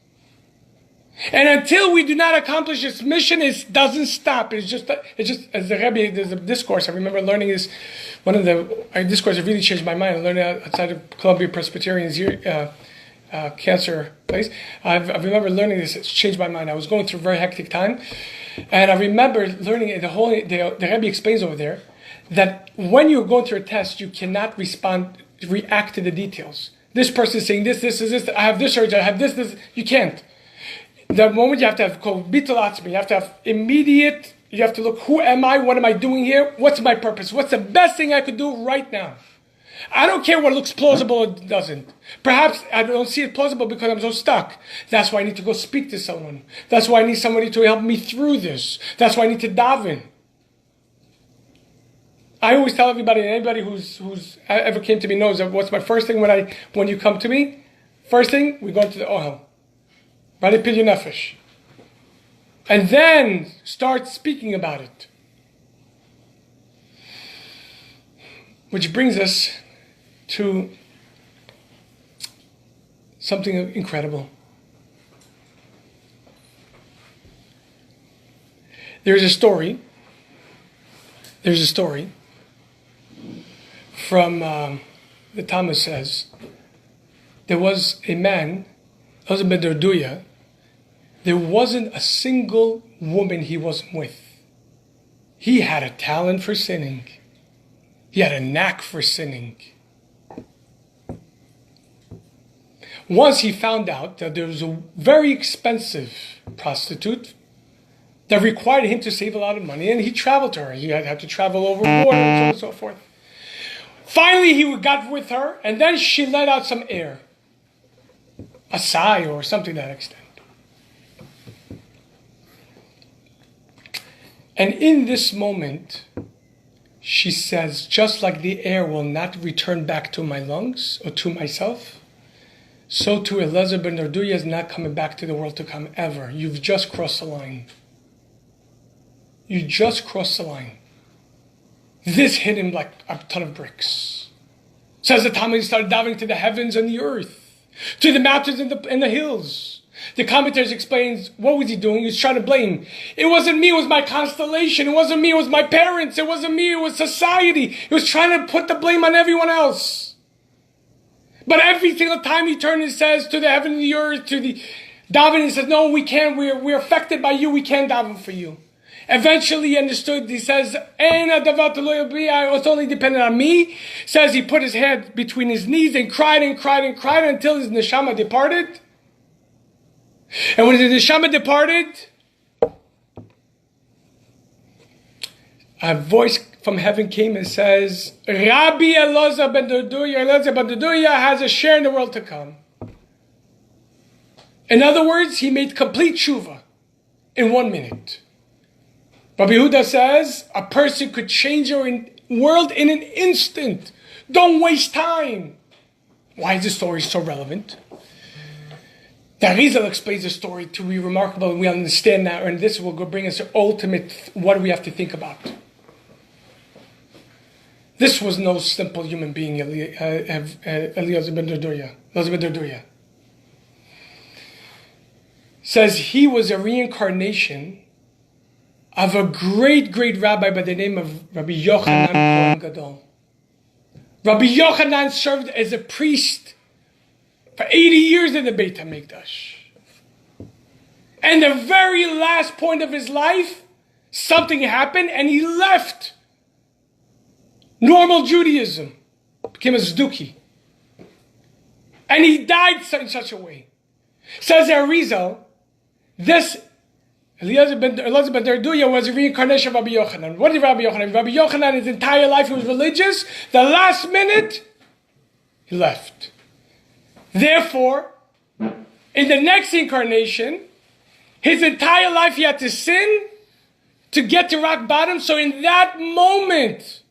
And until we do not accomplish this mission, it doesn't stop. It's just as the Rebbe, there's a discourse. I remember learning this, one of the discourse that really changed my mind. I learned it outside of Columbia Presbyterian's cancer place. I remember learning this. It's changed my mind. I was going through a very hectic time. And I remember learning it, the Rebbe explains over there that when you're going through a test, you cannot react to the details. This person is saying this is this, I have this urge, I have this. You can't. The moment you have to have bitul atzmi, you have to have immediate, you have to look, who am I, what am I doing here, what's my purpose, what's the best thing I could do right now. I don't care what looks plausible or doesn't. Perhaps I don't see it plausible because I'm so stuck. That's why I need to go speak to someone. That's why I need somebody to help me through this. That's why I need to daven. I always tell everybody, and anybody who's ever came to me knows that what's my first thing when you come to me? First thing, we go into the ohel. Bali pil nefesh. And then start speaking about it. Which brings us to something incredible. There's a story from the Talmud says, there was a man, there wasn't a single woman he wasn't with. He had a talent for sinning. He had a knack for sinning. Once he found out that there was a very expensive prostitute that required him to save a lot of money, and he traveled to her. He had to travel over water and so on and so forth. Finally, he got with her, and then she let out some air. A sigh or something to that extent. And in this moment, she says, just like the air will not return back to my lungs or to myself, so too Eliezer ben Narduya is not coming back to the world to come ever. You've just crossed the line. You just crossed the line. This hit him like a ton of bricks. Says the Talmud, he started diving to the heavens and the earth, to the mountains and the hills. The commentators explains, what was he doing? He was trying to blame. It wasn't me, it was my constellation. It wasn't me, it was my parents. It wasn't me, it was society. He was trying to put the blame on everyone else. But every single time he turned and says to the heaven and the earth, to the daven, he says, no, we can't, we're affected by you, we can't daven for you. Eventually he understood, he says, it's only dependent on me. Says he put his head between his knees and cried until his neshama departed. And when the neshama departed, a voice from heaven came and says, Rabbi Eliezer ben Narduya has a share in the world to come. In other words, he made complete tshuva in 1 minute. Rabbi Yehuda says, a person could change your world in an instant. Don't waste time. Why is this story so relevant? The Arizal explains the story to be remarkable, and we understand now, and this will go bring us to ultimate, what do we have to think about? This was no simple human being, Eliezer ben Narduya. Says he was a reincarnation of a great, great rabbi by the name of Rabbi Yochanan Kohen Gadol. Rabbi Yochanan served as a priest for 80 years in the Beit HaMikdash. And the very last point of his life, something happened and he left normal Judaism, became a Zduki. And he died in such a way. Says Arizal, this Eliezer ben Narduya was a reincarnation of Rabbi Yochanan. What did Rabbi Yochanan? Rabbi Yochanan, his entire life, he was religious. The last minute, he left. Therefore, in the next incarnation, his entire life he had to sin to get to rock bottom. So in that moment,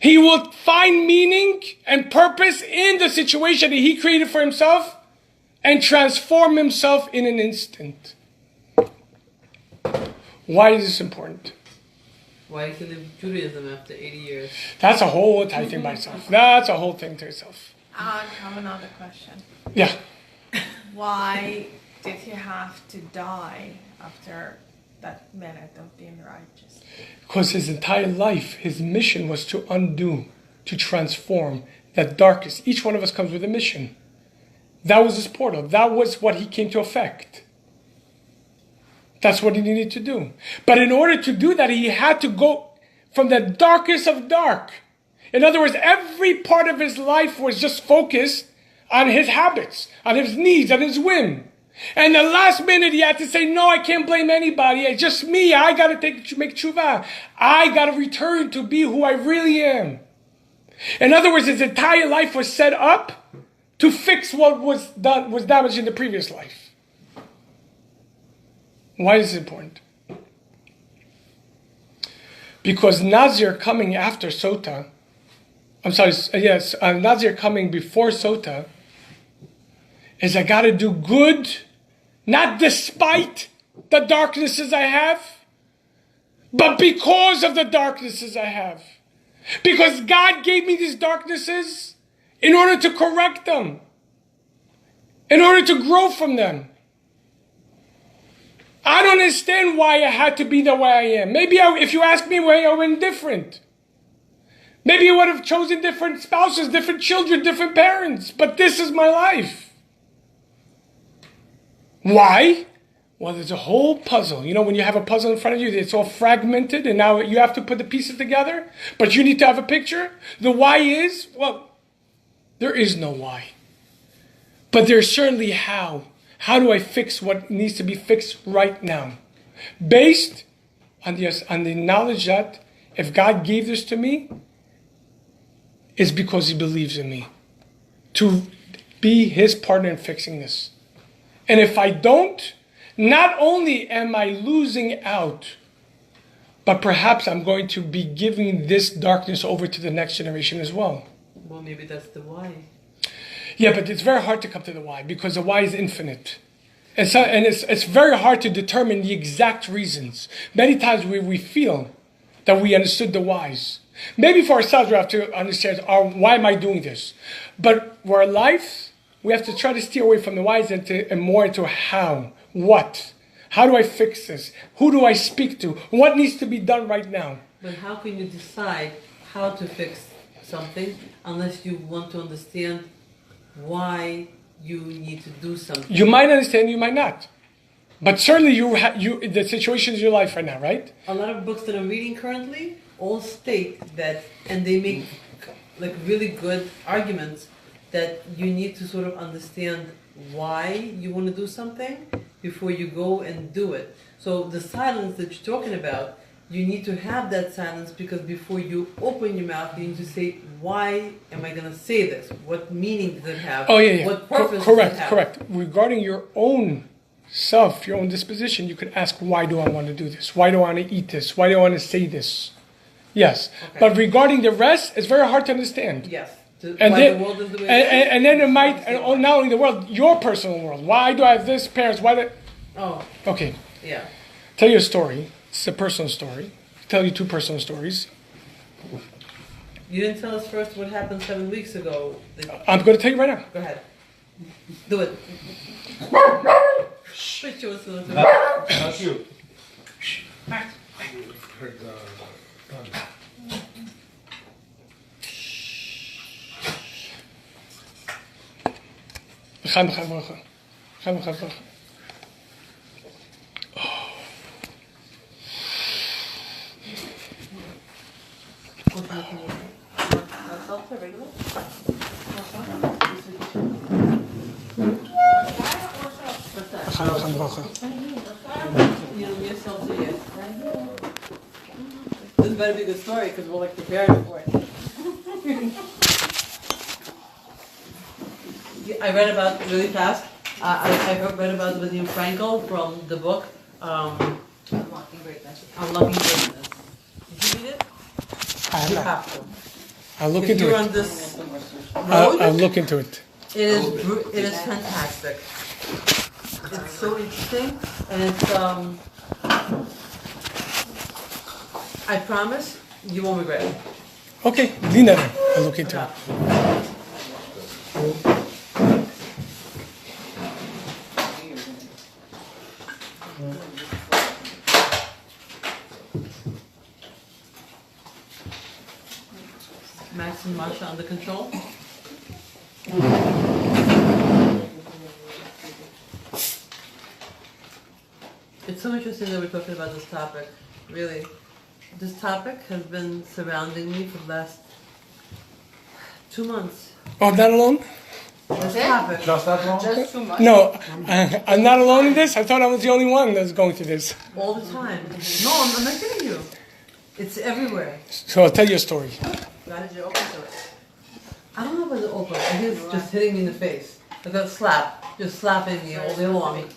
he will find meaning and purpose in the situation that he created for himself and transform himself in an instant. Why is this important? Why did he leave Judaism after 80 years? That's a whole entire thing by itself. That's a whole thing to itself. I have another question. Yeah. Why did he have to die after that minute of being righteous? Because his entire life, his mission was to undo, to transform that darkness. Each one of us comes with a mission. That was his portal. That was what he came to effect. That's what he needed to do. But in order to do that, he had to go from the darkest of dark. In other words, every part of his life was just focused on his habits, on his needs, on his whim. And the last minute he had to say, no, I can't blame anybody. It's just me. I got to make tshuva. I got to return to be who I really am. In other words, his entire life was set up to fix what was damaged in the previous life. Why is it important? Because Nazir coming after Sota, Nazir coming before Sota, is I got to do good, not despite the darknesses I have, but because of the darknesses I have. Because God gave me these darknesses in order to correct them, in order to grow from them. I don't understand why I had to be the way I am. Maybe if you ask me why I would have been different. Maybe I would have chosen different spouses, different children, different parents. But this is my life. Why? Well, there's a whole puzzle. You know, when you have a puzzle in front of you, it's all fragmented, and now you have to put the pieces together, but you need to have a picture. The why is, well, there is no why. But there's certainly how. How do I fix what needs to be fixed right now? Based on the knowledge that if God gave this to me, it's because he believes in me. To be his partner in fixing this. And if I don't, not only am I losing out, but perhaps I'm going to be giving this darkness over to the next generation as well. Well, maybe that's the why. Yeah, but it's very hard to come to the why because the why is infinite. And it's very hard to determine the exact reasons. Many times we feel that we understood the whys. Maybe for ourselves we have to understand, why am I doing this? But for our life, we have to try to steer away from the whys and more into how, what. How do I fix this? Who do I speak to? What needs to be done right now? But how can you decide how to fix something unless you want to understand why you need to do something? You might understand, you might not. But certainly the situation is your life right now, right? A lot of books that I'm reading currently all state that, and they make like really good arguments that you need to sort of understand why you want to do something before you go and do it. So the silence that you're talking about, you need to have that silence because before you open your mouth, you need to say, why am I going to say this? What meaning does it have? Oh, yeah. What purpose does it have? Correct. Regarding your own self, your own disposition, you could ask, why do I want to do this? Why do I want to eat this? Why do I want to say this? Yes. Okay. But regarding the rest, it's very hard to understand. Yes. And then, the world is the way and then it might, and not only the world, your personal world. Why do I have this? Parents, why do... Oh. Okay. Yeah. Tell you a story. It's a personal story. Tell you two personal stories. You didn't tell us first what happened 7 weeks ago. I'm going to tell you right now. Go ahead. Do it. Show us a little. Not you. Gaan we. Gaan drogen. This better be a good story because we're like prepared for it. I read about really fast. I read about William Frankel from the book Unlocking Greatness. Unlocking Greatness. Did you read it? I have You not. have to. I'll look If into you're on it. this road, I'll look into it. it is fantastic. It's so interesting, and it's I promise you won't regret it. Okay, Lina, I'll look into it. Max and Masha under control? It's so interesting that we're talking about this topic. Really. This topic has been surrounding me for the last 2 months. Oh, I'm not alone? This topic. Just that long? Just too much. No, I'm not alone in this. I thought I was the only one that was going through this. All the time. No, I'm not kidding you. It's everywhere. So I'll tell you a story. Why did you open to it? I don't know about the open. I think it's just hitting me in the face. Like that slap. Just slapping me all day long.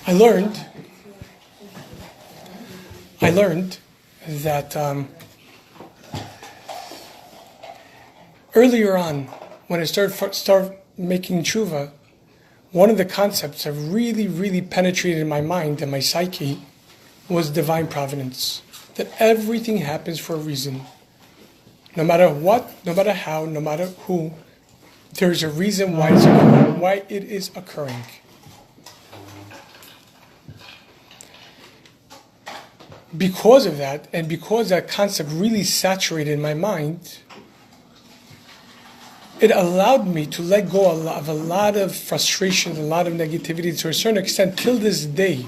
I learned that earlier on, when I started making tshuva, one of the concepts that really penetrated in my mind and my psyche was divine providence. That everything happens for a reason. No matter what, no matter how, no matter who, there's a reason why it is occurring. Because of that, and because that concept really saturated in my mind, it allowed me to let go of a lot of frustration, a lot of negativity to a certain extent. Till this day,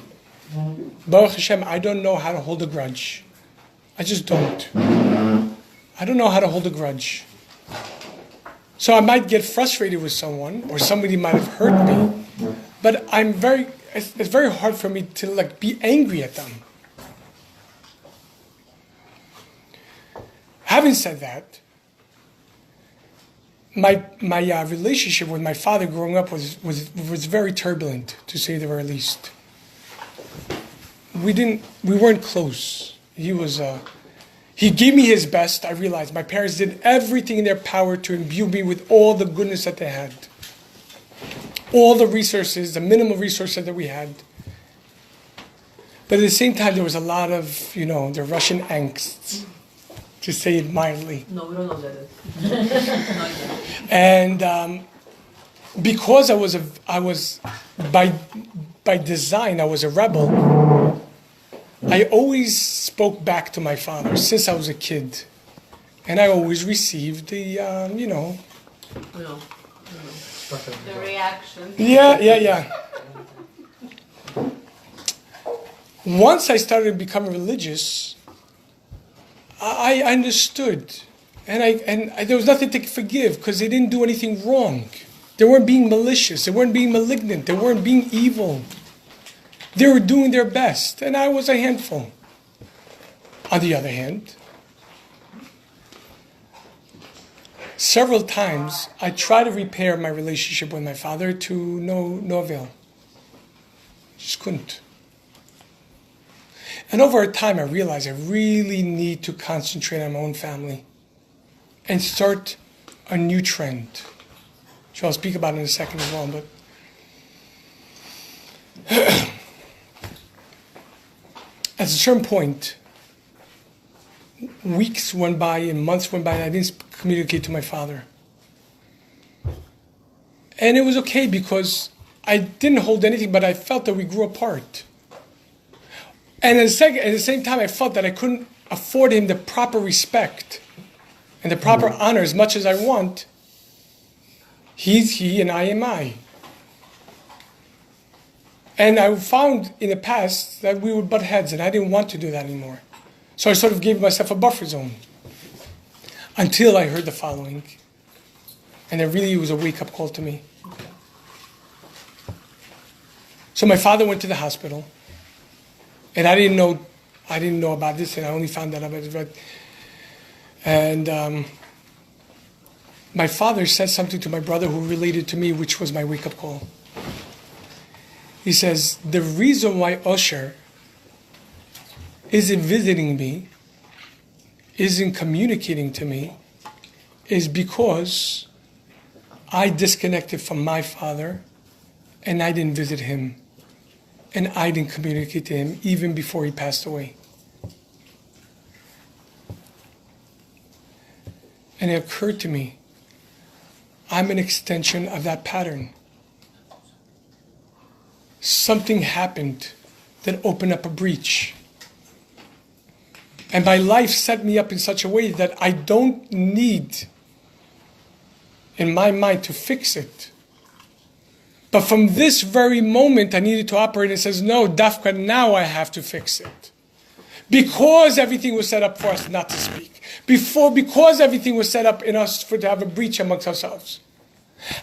Baruch Hashem, I don't know how to hold a grudge. I just don't. I don't know how to hold a grudge. So I might get frustrated with someone, or somebody might have hurt me, but it's very hard for me to be angry at them. Having said that, my relationship with my father growing up was very turbulent, to say the very least. We weren't close. He gave me his best. I realized my parents did everything in their power to imbue me with all the goodness that they had, all the resources, the minimal resources that we had. But at the same time, there was a lot of, the Russian angst, to say it mildly. No, we don't know what that is. And because I was by design, I was a rebel. I always spoke back to my father since I was a kid, and I always received the, No. The reaction. Yeah. Once I started becoming religious, I understood, and there was nothing to forgive because they didn't do anything wrong. They weren't being malicious. They weren't being malignant. They weren't being evil. They were doing their best, and I was a handful. On the other hand, several times I tried to repair my relationship with my father to no avail. Just couldn't. And over time, I realized I really need to concentrate on my own family and start a new trend, which I'll speak about in a second as well. But at a certain point, weeks went by and months went by, and I didn't communicate to my father. And it was okay because I didn't hold anything, but I felt that we grew apart. And at the same time, I felt that I couldn't afford him the proper respect and the proper honor as much as I want. He's he and I am I. And I found in the past that we would butt heads, and I didn't want to do that anymore. So I sort of gave myself a buffer zone until I heard the following. And it really was a wake-up call to me. So my father went to the hospital. And I didn't know about this, and I only found out about it. And my father said something to my brother who related to me, which was my wake-up call. He says, the reason why Osher isn't visiting me, isn't communicating to me, is because I disconnected from my father, and I didn't visit him. And I didn't communicate to him even before he passed away. And it occurred to me, I'm an extension of that pattern. Something happened that opened up a breach. And my life set me up in such a way that I don't need, in my mind, to fix it. But from this very moment, I needed to operate and says, no, Dafka, now I have to fix it. Because everything was set up for us not to speak. Because everything was set up in us to have a breach amongst ourselves.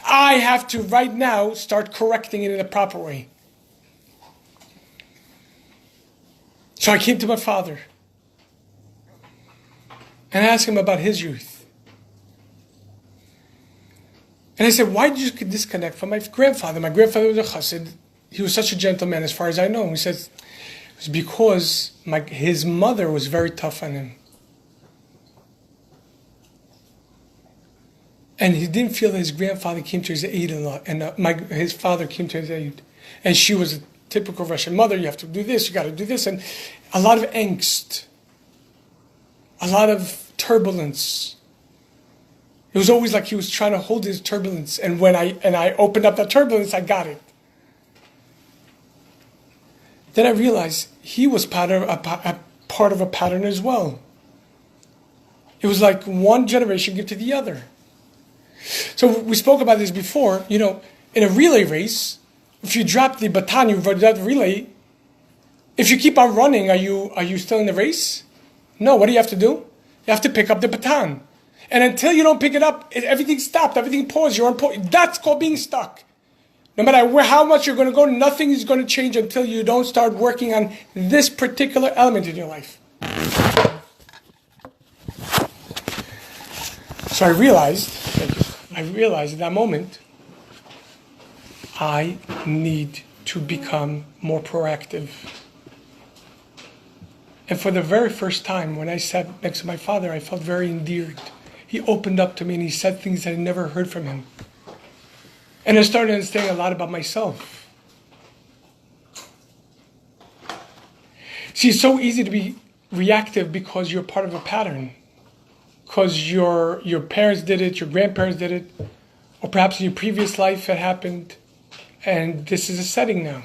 I have to, right now, start correcting it in a proper way. So I came to my father. And I asked him about his youth. And I said, why did you disconnect from my grandfather? My grandfather was a chassid. He was such a gentleman as far as I know. He says, it was because his mother was very tough on him. And he didn't feel that his grandfather came to his aid a lot. And his father came to his aid. And she was a typical Russian mother. You have to do this, you got to do this. And a lot of angst. A lot of turbulence. It was always like he was trying to hold his turbulence. And when I opened up that turbulence, I got it. Then I realized he was part of a pattern as well. It was like one generation give to the other. So we spoke about this before. You know, in a relay race, if you drop the baton, you run that relay. If you keep on running, are you still in the race? No. What do you have to do? You have to pick up the baton. And until you don't pick it up, everything stopped. Everything paused. You're on pause. That's called being stuck. No matter how much you're going to go, nothing is going to change until you don't start working on this particular element in your life. So I realized at that moment, I need to become more proactive. And for the very first time, when I sat next to my father, I felt very endeared. He opened up to me and he said things that I never heard from him. And I started understanding a lot about myself. See, it's so easy to be reactive because you're part of a pattern. Because your parents did it, your grandparents did it, or perhaps in your previous life it happened, and this is a setting now.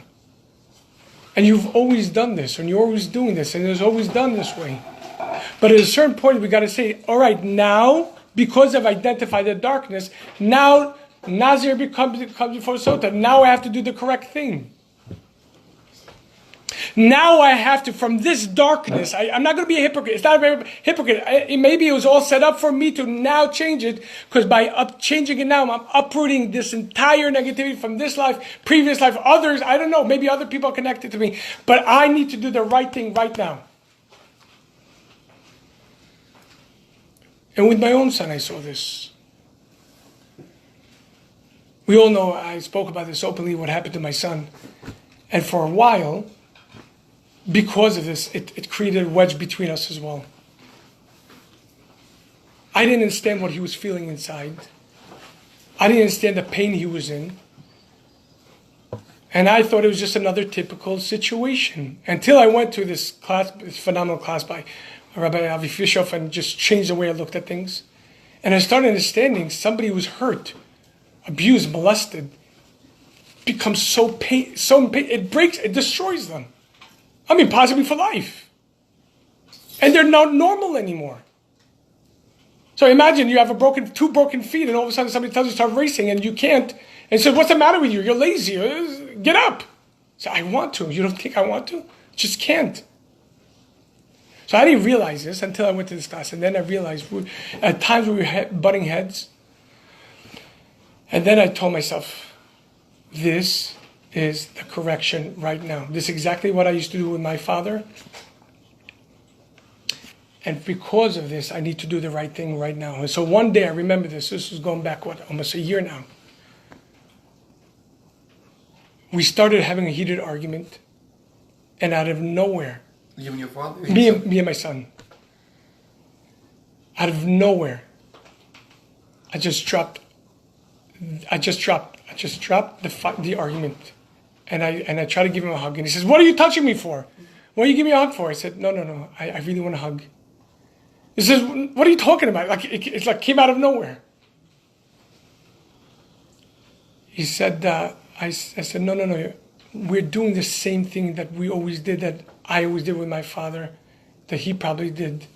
And you've always done this, and you're always doing this, and it's always done this way. But at a certain point, we got to say, all right, now, because I've identified the darkness, now Nazir comes before Sota. Now I have to do the correct thing. Now I have to, from this darkness, I'm not going to be a hypocrite. It's not a hypocrite. Maybe it was all set up for me to now change it, because by changing it now, I'm uprooting this entire negativity from this life, previous life, others. I don't know. Maybe other people are connected to me. But I need to do the right thing right now. And with my own son, I saw this. We all know, I spoke about this openly, what happened to my son. And for a while, because of this, it created a wedge between us as well. I didn't understand what he was feeling inside. I didn't understand the pain he was in. And I thought it was just another typical situation. Until I went to this class, this phenomenal class by Rabbi Avi Fishoff, and just changed the way I looked at things. And I started understanding somebody who was hurt, abused, molested, becomes so pain, it breaks, it destroys them. I mean, possibly for life. And they're not normal anymore. So imagine you have two broken feet, and all of a sudden somebody tells you to start racing, and you can't. And says, what's the matter with you? You're lazy. Get up. So I want to. You don't think I want to? Just can't. So I didn't realize this until I went to this class. And then I realized at times we were butting heads. And then I told myself, this is the correction right now. This is exactly what I used to do with my father. And because of this, I need to do the right thing right now. And so one day, I remember this. This was going back, almost a year now. We started having a heated argument. And out of nowhere, You and your father? me and my son, out of nowhere, I just dropped the argument. And I tried to give him a hug. And he says, what are you touching me for? What are you giving me a hug for? I said, no. I really want a hug. He says, what are you talking about? Like it's like came out of nowhere. He said, I said, no. We're doing the same thing that we always did, that I always did with my father, that he probably did.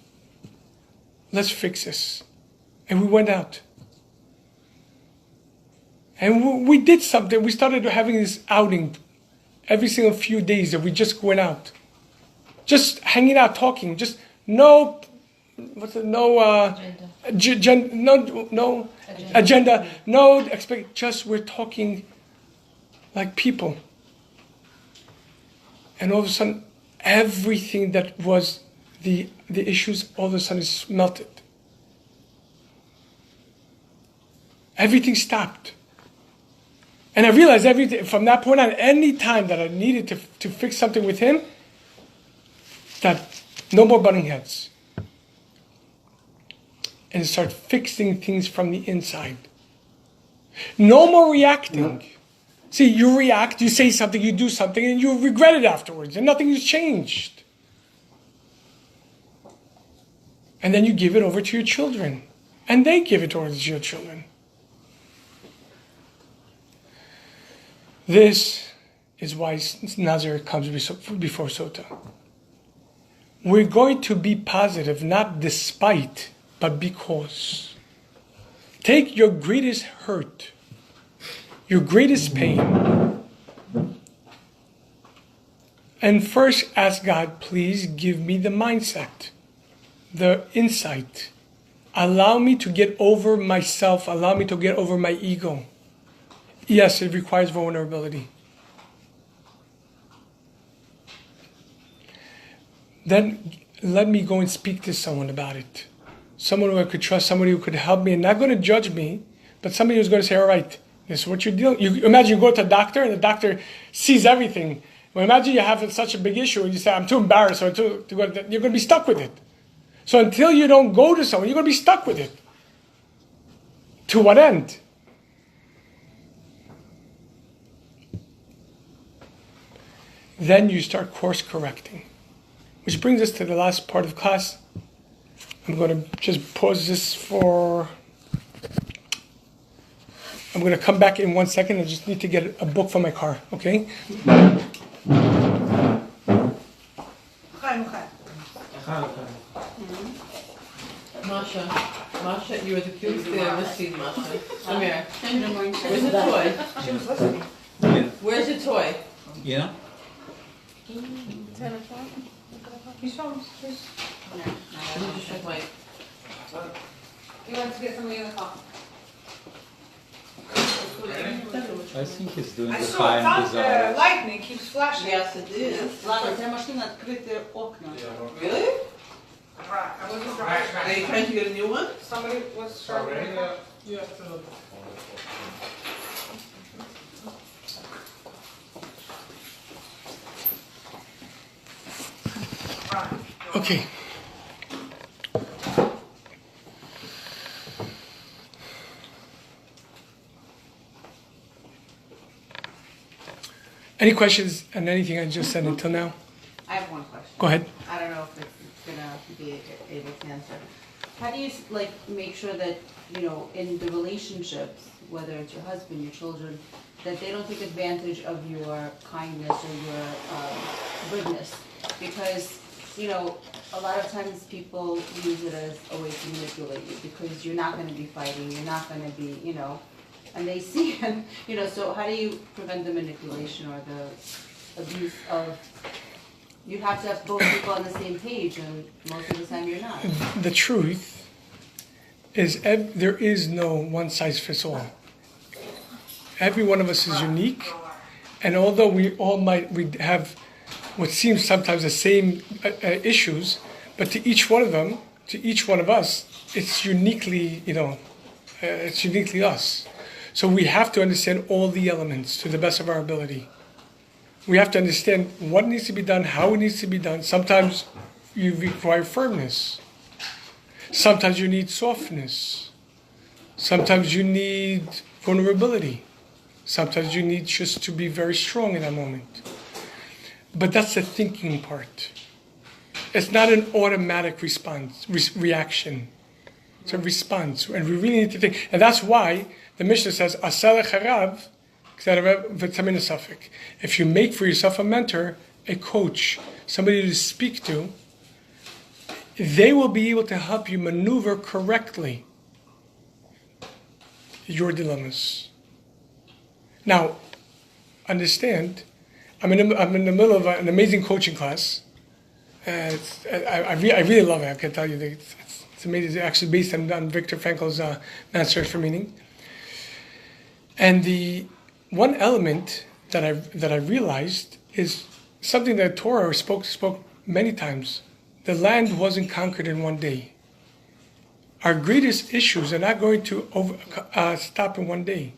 Let's fix this. And we went out. And we did something. We started having this outing every single few days that we just went out. Just hanging out, talking. Just no, no agenda, no expect. Just we're talking like people. And all of a sudden, everything that was the issues all of a sudden is melted. Everything stopped. And I realized everything from that point on, any time that I needed to fix something with him, that no more butting heads. And start fixing things from the inside. No more reacting. See, you react, you say something, you do something, and you regret it afterwards, and nothing has changed. And then you give it over to your children, and they give it over to your children. This is why Nazir comes before Sota. We're going to be positive, not despite, but because. Take your greatest hurt, your greatest pain, and first ask God, please give me the mindset, the insight. Allow me to get over myself. Allow me to get over my ego. Yes, it requires vulnerability. Then let me go and speak to someone about it. Someone who I could trust, somebody who could help me and not going to judge me, but somebody who's going to say, all right, this is what you're dealing. You imagine you go to a doctor and the doctor sees everything. Well, imagine you have such a big issue and you say, I'm too embarrassed or to go, you're going to be stuck with it. So until you don't go to someone, you're going to be stuck with it. To what end? Then you start course correcting. Which brings us to the last part of class. I'm going to just pause this for... I'm going to come back in 1 second. I just need to get a book from my car, okay? Masha, you were the cutest thing I've ever seen, Masha. Come here. Where's the toy? She was listening. Where's the toy? Yeah? 10 o'clock. He's home. He's... Let me just check my... He wants to get something in the car. I think he's doing I the saw fine it. desire. Lightning keeps flashing. Yes, it is. Ладно, ця машина відкрити окна. Really? Right. I wasn't driving. Are you trying to get a new one? Somebody was starting. Okay. Any questions on anything I just said until now? I have one question. Go ahead. I don't know if it's gonna be able to answer. How do you like make sure that, you know, in the relationships, whether it's your husband, your children, that they don't take advantage of your kindness or your goodness? Because, you know, a lot of times people use it as a way to manipulate you because you're not gonna be fighting, you're not gonna be, you know, and they see it, you know, so how do you prevent the manipulation or the abuse of, you have to have both people on the same page, and most of the time you're not. The truth is there is no one size fits all. Every one of us is unique, and although we have what seems sometimes the same issues, but to each one of them, to each one of us, it's uniquely, it's uniquely us. So we have to understand all the elements to the best of our ability. We have to understand what needs to be done, how it needs to be done. Sometimes you require firmness. Sometimes you need softness. Sometimes you need vulnerability. Sometimes you need just to be very strong in that moment. But that's the thinking part. It's not an automatic response, reaction. It's a response. And we really need to think. And that's why the Mishnah says, Asar charav, if you make for yourself a mentor, a coach, somebody to speak to, they will be able to help you maneuver correctly your dilemmas. Now, understand, I'm in the middle of an amazing coaching class. I really love it. I can tell you that it's amazing. It's actually based on Viktor Frankl's Man's Search for Meaning. And the one element that I realized is something that Torah spoke many times. The land wasn't conquered in one day. Our greatest issues are not going to stop in one day.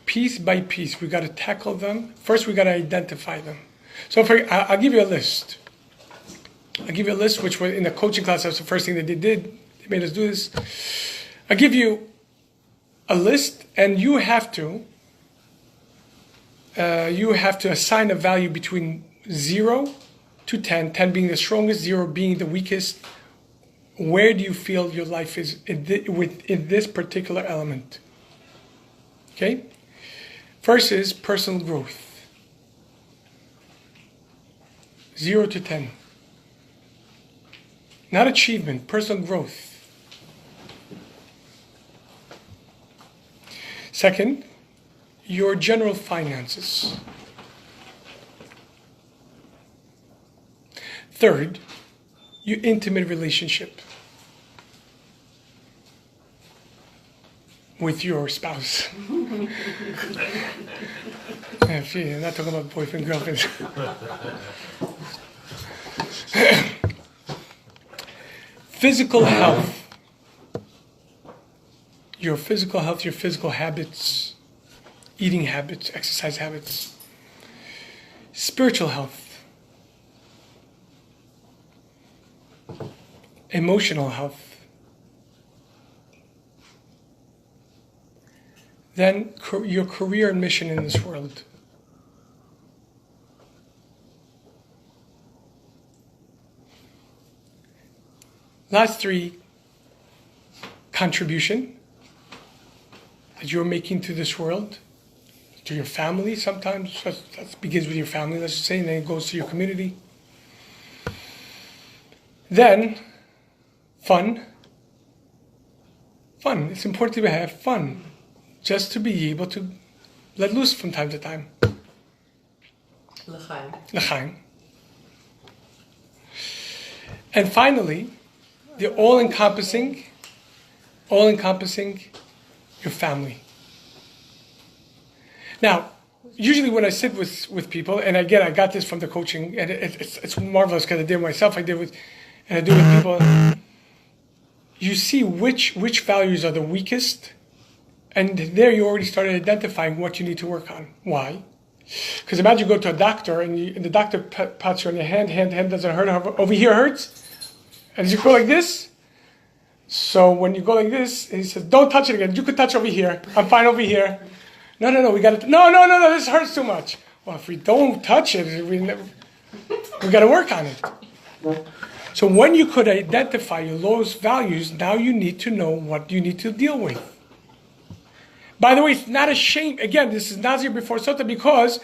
Piece by piece, we got to tackle them. First, we got to identify them. So I'll give you a list. I'll give you a list, which was in the coaching class. That's the first thing that they did. They made us do this. I'll give you a list, and you have to assign a value between 0 to 10, 10 being the strongest, 0 being the weakest. Where do you feel your life is in this particular element? Okay? First is personal growth. 0 to 10. Not achievement, personal growth. Second, your general finances. Third, your intimate relationship with your spouse. I'm not talking about boyfriend, girlfriend. Physical health. Your physical health, your physical habits, eating habits, exercise habits. Spiritual health. Emotional health. Then your career and mission in this world. Last 3, contribution that you're making to this world, to your family sometimes. That begins with your family, let's just say, and then it goes to your community. Then, fun. Fun. It's important to have fun, just to be able to let loose from time to time. L'chaim. L'chaim. And finally, the all-encompassing your family. Now, usually when I sit with people, and again, I got this from the coaching, and it's marvelous because I did it myself, I do with people, you see which values are the weakest, and there you already started identifying what you need to work on. Why? Because imagine you go to a doctor, and the doctor pats you on your hand doesn't hurt, over here hurts, and you go like this. So when you go like this, he says, don't touch it again. You could touch over here. I'm fine over here. No, we got to, no, this hurts too much. Well, if we don't touch it, we got to work on it. So when you could identify your lowest values, now you need to know what you need to deal with. By the way, it's not a shame. Again, this is Nazir before Sota, because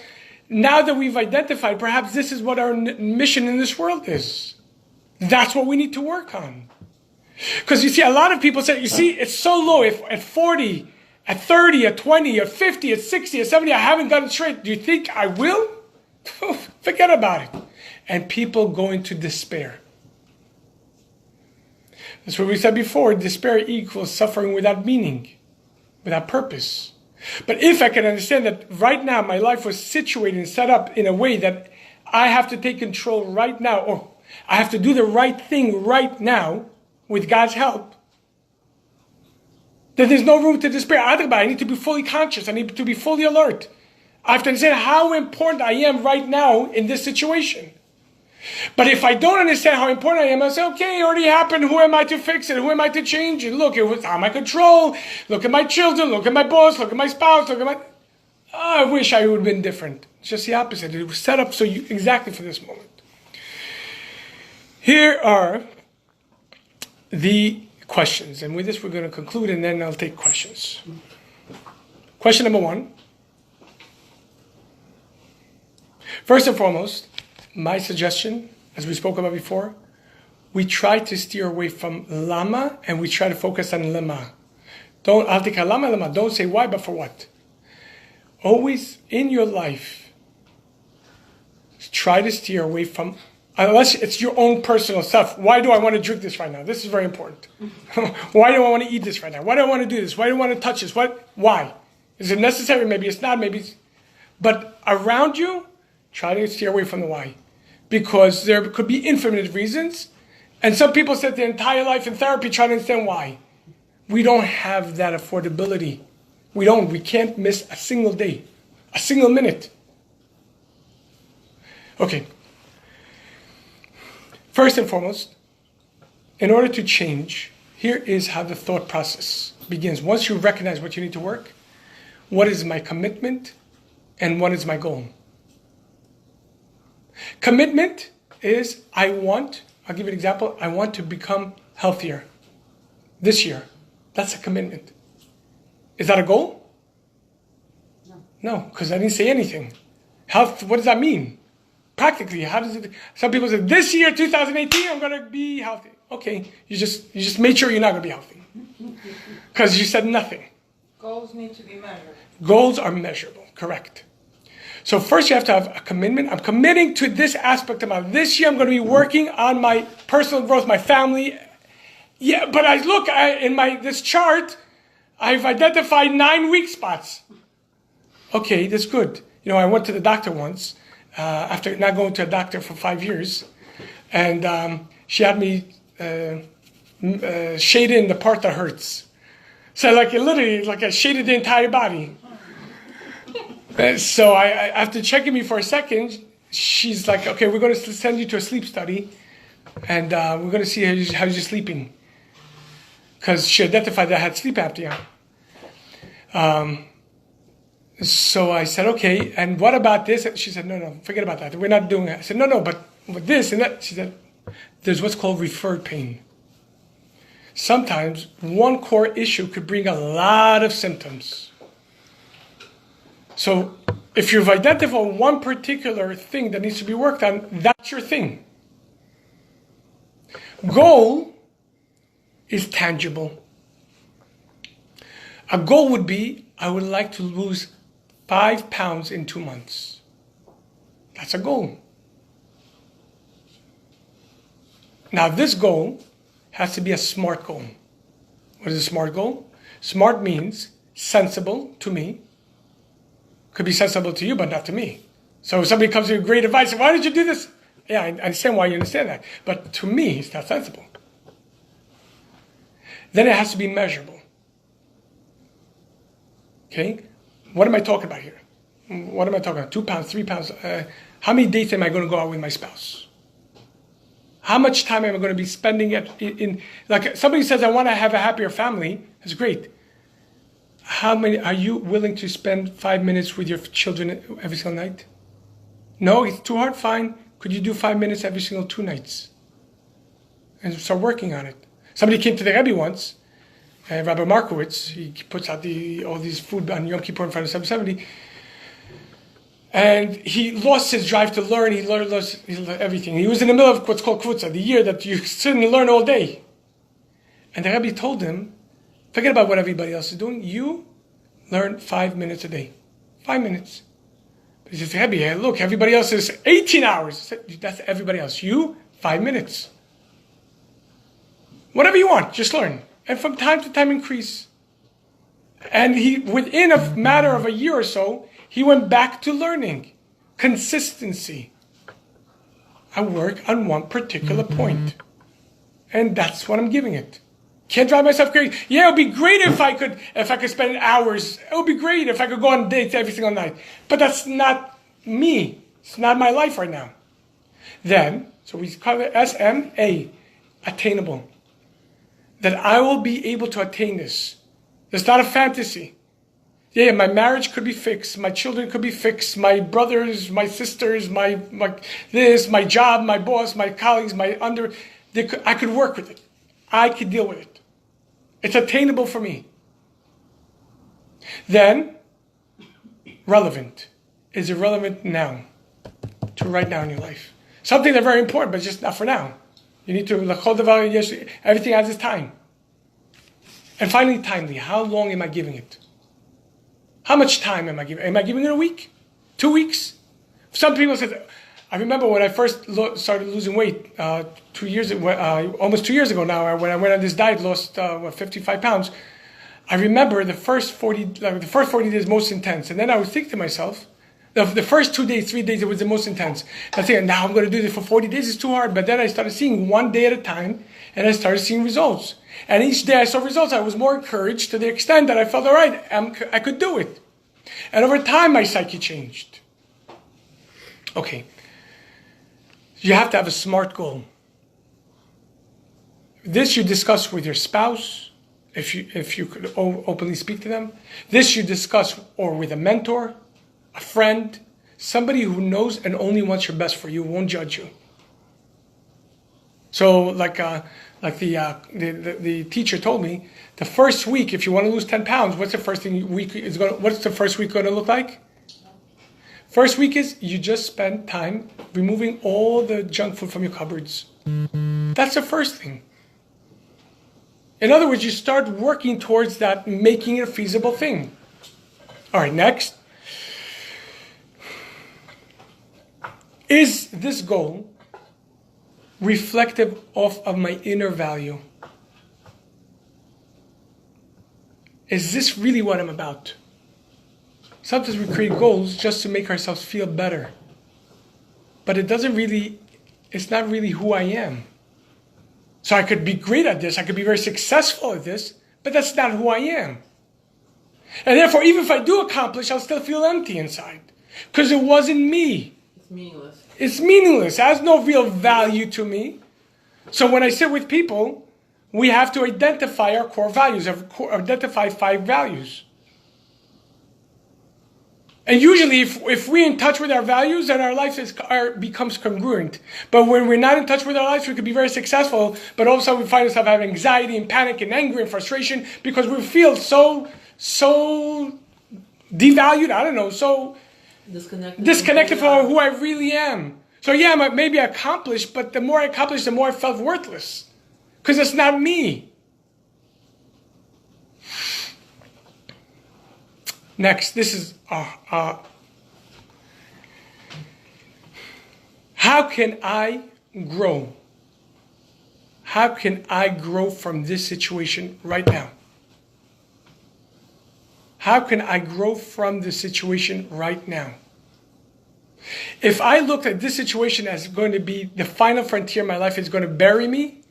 now that we've identified, perhaps this is what our mission in this world is. That's what we need to work on. Because you see, a lot of people say, you see, it's so low. If at 40, at 30, at 20, at 50, at 60, at 70, I haven't gotten straight. Do you think I will? Forget about it. And people go into despair. That's what we said before. Despair equals suffering without meaning, without purpose. But if I can understand that right now my life was situated and set up in a way that I have to take control right now, or I have to do the right thing right now with God's help, then there's no room to despair. I need to be fully conscious. I need to be fully alert. I have to understand how important I am right now in this situation. But if I don't understand how important I am, I say, okay, it already happened. Who am I to fix it? Who am I to change it? Look, it was out of my control. Look at my children. Look at my boss. Look at my spouse. Look at my... Oh, I wish I would have been different. It's just the opposite. It was set up so exactly for this moment. Here are the questions. And with this, we're going to conclude, and then I'll take questions. Question number 1. First and foremost, my suggestion, as we spoke about before, we try to steer away from lama and we try to focus on lema. Don't altika lama lema. Don't say why, but for what. Always in your life, try to steer away from, unless it's your own personal stuff. Why do I want to drink this right now? This is very important. Why do I want to eat this right now? Why do I want to do this? Why do I want to touch this? Why? Is it necessary? Maybe it's not. Maybe it's... But around you, try to steer away from the why. Because there could be infinite reasons. And some people spend their entire life in therapy trying to understand why. We don't have that affordability. We don't. We can't miss a single day. A single minute. Okay. First and foremost, in order to change, here is how the thought process begins. Once you recognize what you need to work, what is my commitment and what is my goal? Commitment is I'll give you an example, I want to become healthier this year. That's a commitment. Is that a goal? No, because I didn't say anything. Health, what does that mean? Practically, how does it, some people say, this year, 2018, I'm going to be healthy. Okay, you just made sure you're not going to be healthy. Because you said nothing. Goals need to be measured. Goals are measurable, correct. So first you have to have a commitment. I'm committing to this aspect of my life. This year I'm going to be working on my personal growth, my family. Yeah, but in this chart, I've identified 9 weak spots. Okay, that's good. You know, I went to the doctor once, after not going to a doctor for 5 years, and she had me shade in the part that hurts. So I shaded the entire body. So after checking me for a second, she's like, okay, we're going to send you to a sleep study, and we're going to see how you're sleeping. Because she identified that I had sleep apnea. So I said, okay, and what about this? She said, no, forget about that. We're not doing that. I said, no, but with this and that. She said, there's what's called referred pain. Sometimes one core issue could bring a lot of symptoms. So if you've identified one particular thing that needs to be worked on, that's your thing. Goal is tangible. A goal would be, I would like to lose 5 pounds in 2 months. That's a goal. Now this goal has to be a SMART goal. What is a SMART goal? SMART means sensible to me. Could be sensible to you, but not to me. So if somebody comes with great advice, why did you do this? Yeah, I understand why you understand that. But to me, it's not sensible. Then it has to be measurable. Okay? What am I talking about here? What am I talking about? 2 pounds, 3 pounds? How many dates am I going to go out with my spouse? How much time am I going to be spending in like somebody says, I want to have a happier family. That's great. How many are you willing to spend 5 minutes with your children every single night? No, it's too hard. Fine. Could you do 5 minutes every single 2 nights? And start working on it. Somebody came to the Rebbe once, Rabbi Markowitz. He puts out all these food on Yom Kippur in front of 770. And he lost his drive to learn. He lost everything. He was in the middle of what's called Kvutza, the year that you sit and learn all day. And the Rebbe told him, forget about what everybody else is doing. You learn 5 minutes a day. 5 minutes. But he says, Rebbe, look, everybody else is 18 hours. Said, that's everybody else. You, 5 minutes. Whatever you want, just learn. And from time to time increase. And within a matter of a year or so, he went back to learning. Consistency. I work on one particular point. And that's what I'm giving it. Can't drive myself crazy. Yeah, it would be great if I could spend hours. It would be great if I could go on dates every single night. But that's not me. It's not my life right now. Then, so we call it SMA, attainable. That I will be able to attain this. It's not a fantasy. Yeah, my marriage could be fixed. My children could be fixed. My brothers, my sisters, my job, my boss, my colleagues, I could work with it. I could deal with it. It's attainable for me. Then, relevant. Is it relevant now? To right now in your life. Something that's very important, but just not for now. You need to everything has its time. And finally, timely. How long am I giving it? How much time am I giving? Am I giving it a week? 2 weeks? Some people said, I remember when I first started losing weight almost 2 years ago now, when I went on this diet, lost 55 pounds. I remember the first 40 days most intense. And then I would think to myself, the first 2 days, 3 days, it was the most intense. I think, now I'm going to do this for 40 days, it's too hard. But then I started seeing 1 day at a time, and I started seeing results. And each day I saw results, I was more encouraged to the extent that I felt, all right, I could do it. And over time, my psyche changed. Okay. You have to have a smart goal. This you discuss with your spouse, if you could openly speak to them. This you discuss or with a mentor, a friend, somebody who knows and only wants your best for you, won't judge you. So like the teacher told me, the first week, if you want to lose 10 pounds, what's the first week going to look like? First week is you just spend time removing all the junk food from your cupboards. That's the first thing. In other words, you start working towards that, making it a feasible thing. All right, next. Is this goal reflective of my inner value? Is this really what I'm about? Sometimes we create goals just to make ourselves feel better. But it's not really who I am. So I could be great at this, I could be very successful at this, but that's not who I am. And therefore, even if I do accomplish, I'll still feel empty inside. Because it wasn't me. It's meaningless. It's meaningless. It has no real value to me. So when I sit with people, we have to identify our core values, identify 5 values. And usually, if we're in touch with our values, then our life becomes congruent. But when we're not in touch with our lives, we could be very successful, but all of a sudden we find ourselves having anxiety and panic and anger and frustration because we feel so devalued, so disconnected from who I really am. So yeah, I may be accomplished, but the more I accomplished, the more I felt worthless. Because it's not me. Next, this is, how can I grow? How can I grow from this situation right now? How can I grow from this situation right now? If I look at this situation as going to be the final frontier in my life, it's going to bury me,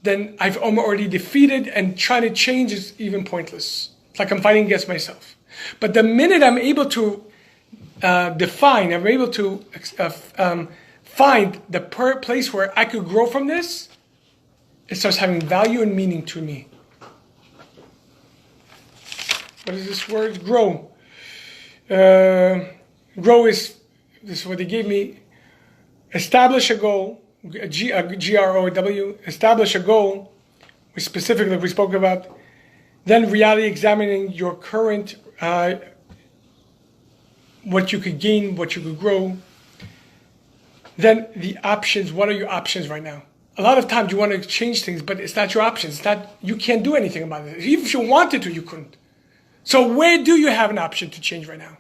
then I'm already defeated, and trying to change is even pointless. It's like I'm fighting against myself. But the minute I'm able to define, I'm able to find the place where I could grow from this, it starts having value and meaning to me. What is this word? Grow. Grow is, this is what they gave me. Establish a goal, G-R-O-W, establish a goal, which specifically we spoke about. Then reality examining your current, what you could gain, what you could grow. Then the options, what are your options right now? A lot of times you want to change things, but it's not your options. You can't do anything about it. Even if you wanted to, you couldn't. So where do you have an option to change right now?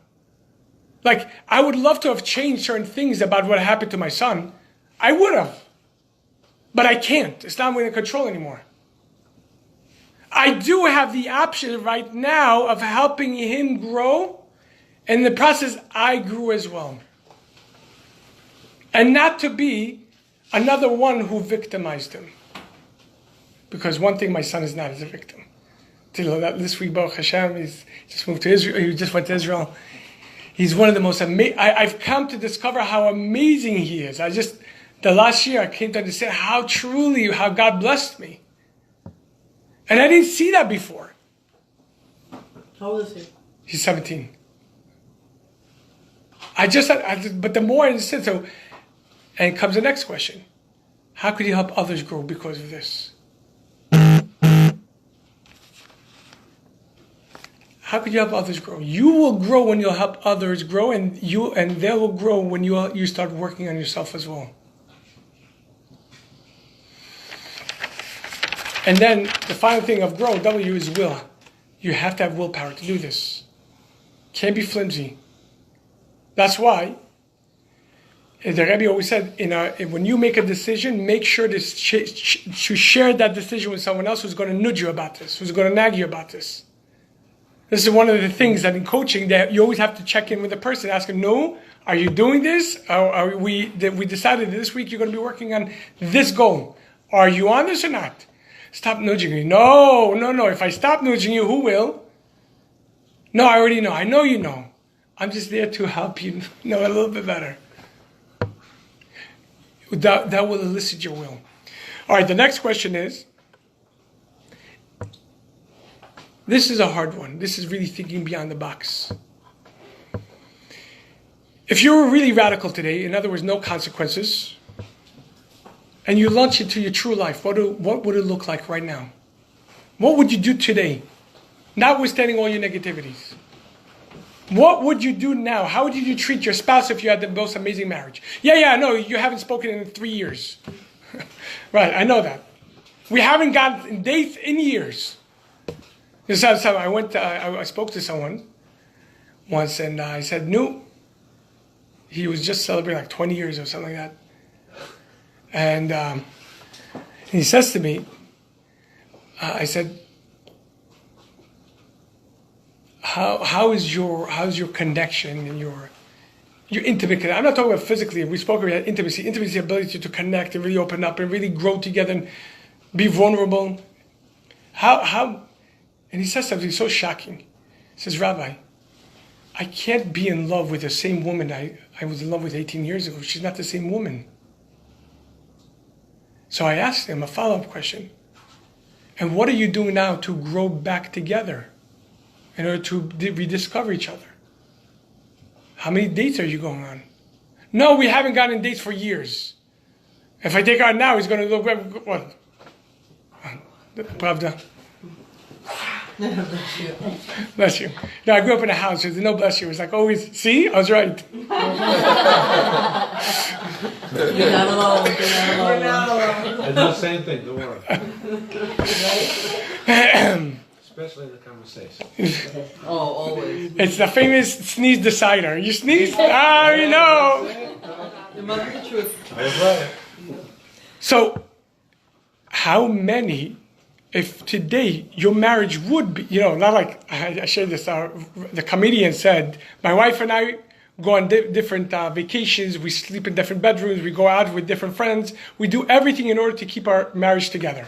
Like, I would love to have changed certain things about what happened to my son. I would have. But I can't. It's not within control anymore. I do have the option right now of helping him grow. And in the process, I grew as well. And not to be another one who victimized him. Because one thing my son is not is a victim. This week, Baruch Hashem, he's just moved to Israel. He just went to Israel. He's one of the most amazing. I've come to discover how amazing he is. The last year I came to understand how God blessed me. And I didn't see that before. How old is he? He's 17. But the more I understand, and comes the next question. How could you help others grow because of this? How could you help others grow? You will grow when you'll help others grow, and they will grow when you start working on yourself as well. And then the final thing of grow, W, is will. You have to have willpower to do this. Can't be flimsy. That's why the Rebbe always said, when you make a decision, make sure to share that decision with someone else who's going to nudge you about this, who's going to nag you about this. This is one of the things that in coaching that you always have to check in with the person, ask them, no, are you doing this? We decided that this week you're going to be working on this goal. Are you on this or not? Stop nudging me. No. If I stop nudging you, who will? No, I already know. I know you know. I'm just there to help you know a little bit better. That will elicit your will. All right, the next question is, this is a hard one. This is really thinking beyond the box. If you were really radical today, in other words, no consequences, and you launch into your true life, what would it look like right now? What would you do today, notwithstanding all your negativities? What would you do now? How would you treat your spouse if you had the most amazing marriage? Yeah, no, you haven't spoken in 3 years. Right, I know that. We haven't gotten dates in years. I spoke to someone once, and I said, no. He was just celebrating like 20 years or something like that. And he says to me, I said, how's your connection and your intimate connection? I'm not talking about physically. We spoke about intimacy. Intimacy, ability to connect and really open up and really grow together and be vulnerable. How? And he says something so shocking. He says, Rabbi, I can't be in love with the same woman I was in love with 18 years ago. She's not the same woman. So I asked him a follow-up question. And what are you doing now to grow back together in order to rediscover each other? How many dates are you going on? No, we haven't gotten dates for years. If I take her out now, he's going to look, what? Pravda. Bless you. Bless you. No, I grew up in a house. There's no bless you. It's like always, see? I was right. You're not alone. We're not alone. I do the same thing, don't worry. Especially in the conversation. Oh, always. It's the famous sneeze decider. You sneeze? Ah, you know. It must be the truth. That's right. So, how many, if today your marriage would be, not like, I shared this, the comedian said, my wife and I go on different vacations, we sleep in different bedrooms, we go out with different friends, we do everything in order to keep our marriage together.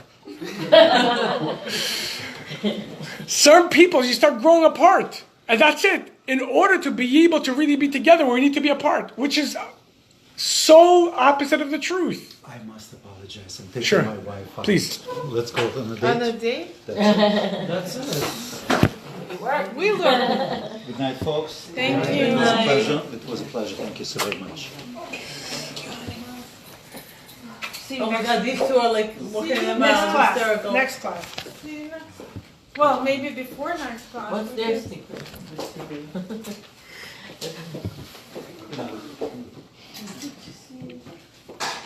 Certain people, you start growing apart, and that's it. In order to be able to really be together, we need to be apart, which is so opposite of the truth. I must apologize. I'm taking Sure. my wife out. Please. Let's go on a date. On a date? That's it. We learn. Good night, folks. Thank It you. was a pleasure. It was a pleasure. Thank you so very much. See Oh you my next God, these two are like looking at them Next out, class. hysterical. Next class. See you next. Well, maybe before next class. What's we their can- secret?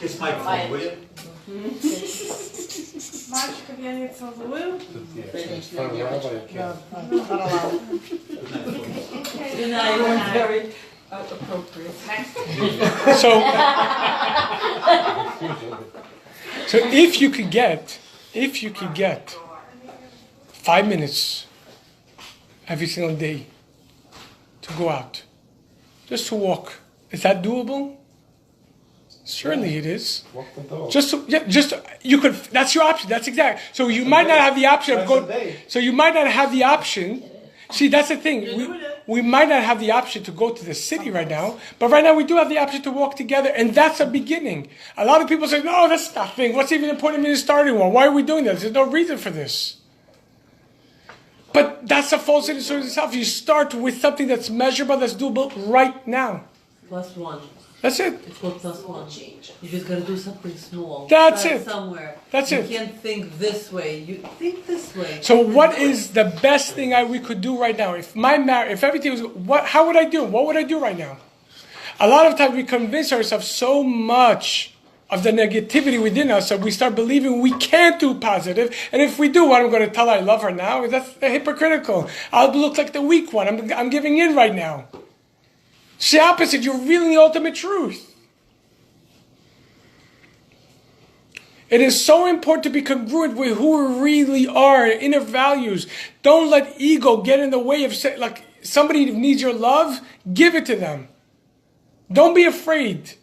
Kiss my phone, will you? Мальчиков я не целую. It's fun, Rabbi, you can't. Good night, folks. You know, you were very appropriate. So if you could get 5 minutes every single day to go out, just to walk, is that doable? Certainly it is. Walk the dog. You could. That's your option. That's exact. So you might not have the option of That's going. a date. So you might not have the option. See, that's the thing. We might not have the option to go to the city right now, but right now we do have the option to walk together, and that's a beginning. A lot of people say, "No, that's nothing. What's even the point of me starting one? Why are we doing this? There's no reason for this." But that's a false illusion itself. You start with something that's measurable, that's doable right now. +1. That's it. It's called +1. You just gotta do something small. That's Start it. Somewhere. That's you it. You can't think this way. You think this way. So what is the best thing we could do right now? If everything was, how would I do? What would I do right now? A lot of times we convince ourselves so much of the negativity within us, so we start believing we can't do positive. And if we do, what I'm going to tell her I love her now, that's hypocritical. I'll look like the weak one. I'm giving in right now. It's the opposite. You're revealing the ultimate truth. It is so important to be congruent with who we really are, inner values. Don't let ego get in the way of, like, somebody needs your love, give it to them. Don't be afraid.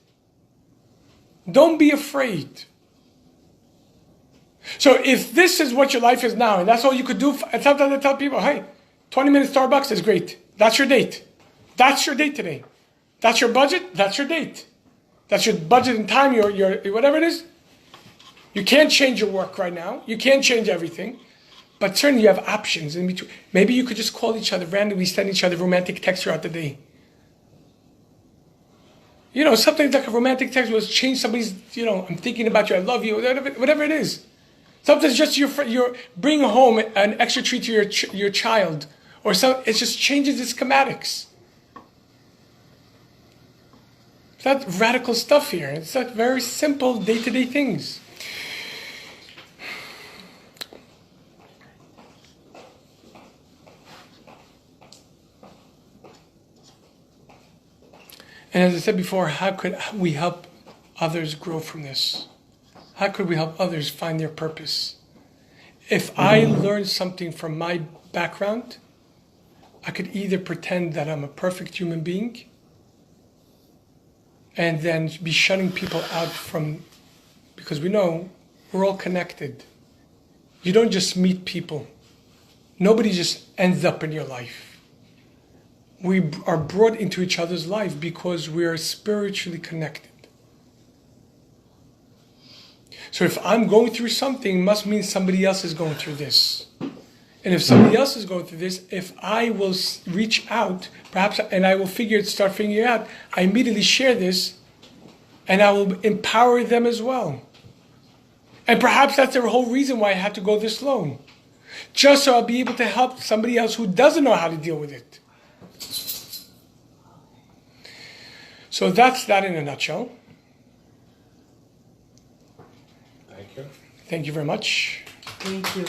Don't be afraid. So if this is what your life is now, and that's all you could do, and sometimes I tell people, hey, 20-minute Starbucks is great. That's your date. That's your date today. That's your budget. That's your date. That's your budget and time, your whatever it is. You can't change your work right now. You can't change everything. But certainly you have options in between. Maybe you could just call each other randomly, send each other romantic texts throughout the day. You know, something like a romantic text will change somebody's, you know, I'm thinking about you, I love you, whatever it is. Sometimes just your bring home an extra treat to your child. Or it just changes the schematics. It's not radical stuff here. It's not very simple day-to-day things. And as I said before, how could we help others grow from this? How could we help others find their purpose? If I learn something from my background, I could either pretend that I'm a perfect human being and then be shutting people out from, because we know we're all connected. You don't just meet people. Nobody just ends up in your life. We are brought into each other's life because we are spiritually connected. So if I'm going through something, it must mean somebody else is going through this. And if somebody else is going through this, if I will reach out, perhaps, and I will start figuring it out, I immediately share this, and I will empower them as well. And perhaps that's the whole reason why I had to go this low. Just so I'll be able to help somebody else who doesn't know how to deal with it. So that's that in a nutshell. Thank you. Thank you very much. Thank you.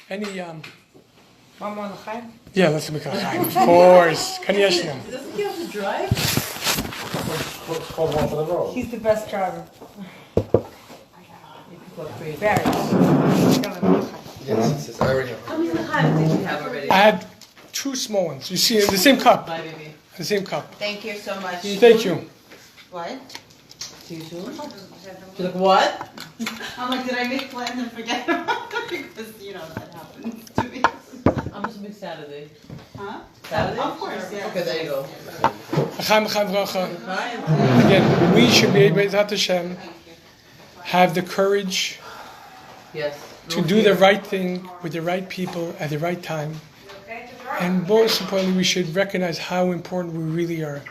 Any, One more l'chaim? yeah, let's make a l'chaim. Of course. Kanyeshna. Doesn't he have to drive? It's called one for the road. He's the best driver. You people are crazy. Very. Yes, I already know. How many times did you have already? I had 2 small ones. You see, the same cup. Bye, baby. The same cup. Thank you so much. Thank you. What? See you soon. She's like, what? I'm like, did I make plans and forget about them? Because, you know, that happens to me. I'm just big Saturday. Huh? Saturday? Of course, yeah. Okay, there you go. L'chaim, l'chaim, bracha. Bye. Again, we should be able to have the courage Yes. to do the right thing with the right people at the right time. And most importantly, we should recognize how important we really are.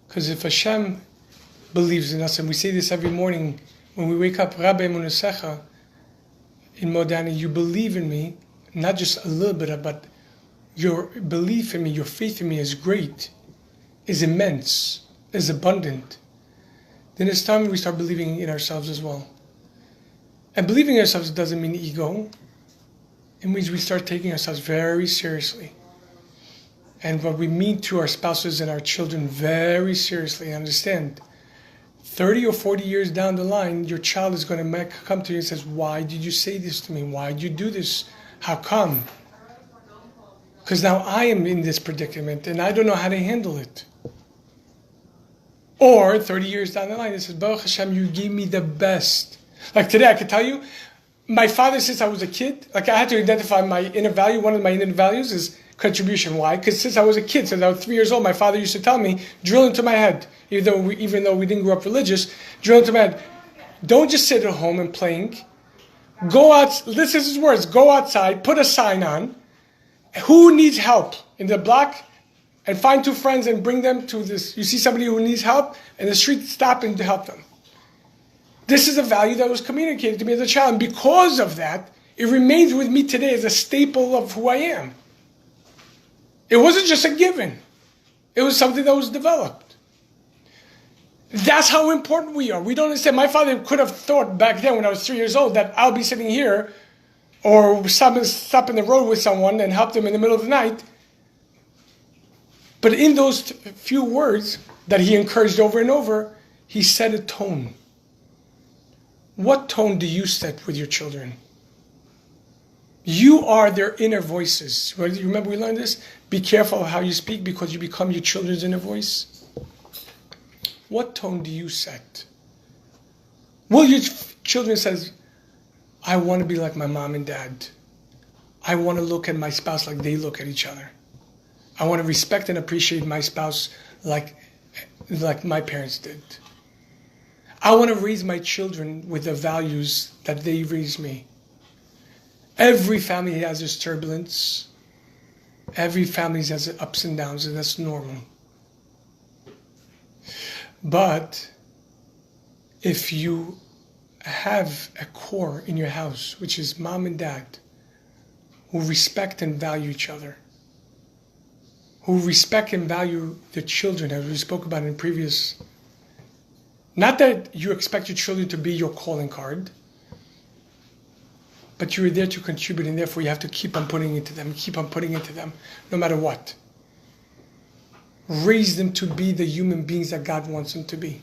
Because if Hashem believes in us, and we say this every morning when we wake up, Rabbi Emunesecha, in Modani, you believe in me, not just a little bit, but your belief in me, your faith in me is great, is immense, is abundant. Then it's time we start believing in ourselves as well. And believing in ourselves doesn't mean ego. It means we start taking ourselves very seriously. And what we mean to our spouses and our children very seriously. Understand, 30 or 40 years down the line, your child is going to come to you and says, why did you say this to me? Why did you do this? How come? Because now I am in this predicament and I don't know how to handle it. Or 30 years down the line, it says, Baruch Hashem, you gave me the best. Like today, I could tell you, my father, since I was a kid, like I had to identify my inner value. One of my inner values is contribution. Why? Because since I was a kid, since I was 3 years old, my father used to tell me, drill into my head, even though we didn't grow up religious, drill into my head. Don't just sit at home and playing. Go out, this is his words, go outside, put a sign on. Who needs help in the block? And find 2 friends and bring them to this. You see somebody who needs help in the street, stop and help them. This is a value that was communicated to me as a child. And because of that, it remains with me today as a staple of who I am. It wasn't just a given. It was something that was developed. That's how important we are. We don't understand. My father could have thought back then when I was 3 years old that I'll be sitting here or stop in the road with someone and help them in the middle of the night. But in those few words that he encouraged over and over, he set a tone. What tone do you set with your children? You are their inner voices. You remember we learned this? Be careful of how you speak because you become your children's inner voice. What tone do you set? Will your children says, I want to be like my mom and dad. I want to look at my spouse like they look at each other. I want to respect and appreciate my spouse like my parents did. I want to raise my children with the values that they raised me. Every family has its turbulence. Every family has its ups and downs, and that's normal. But if you have a core in your house, which is mom and dad, who respect and value each other, who respect and value their children, as we spoke about in previous, not that you expect your children to be your calling card, but you're there to contribute, and therefore you have to keep on putting into them, no matter what. Raise them to be the human beings that God wants them to be.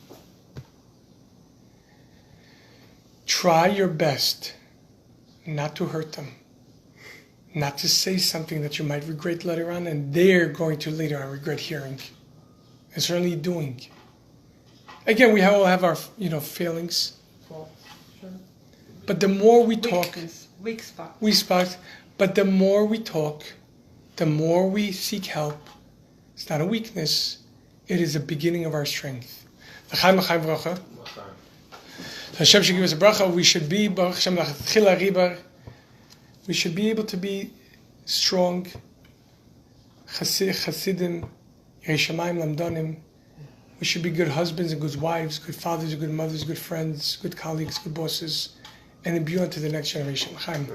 Try your best not to hurt them, not to say something that you might regret later on, and they're going to later on regret hearing, and certainly doing. Again, we all have our failings, but the more we talk, Weak spot. but the more we talk, the more we seek help. It's not a weakness, it is a beginning of our strength. L'chaim bracha. Hashem should give us a bracha. We should be Baruch Hashem l'chatchila ribar. We should be able to be strong, chasidim, yirei shamayim lamdanim. We should be good husbands and good wives, good fathers, good mothers, good friends, good colleagues, good bosses, and imbue onto the next generation. L'chaim.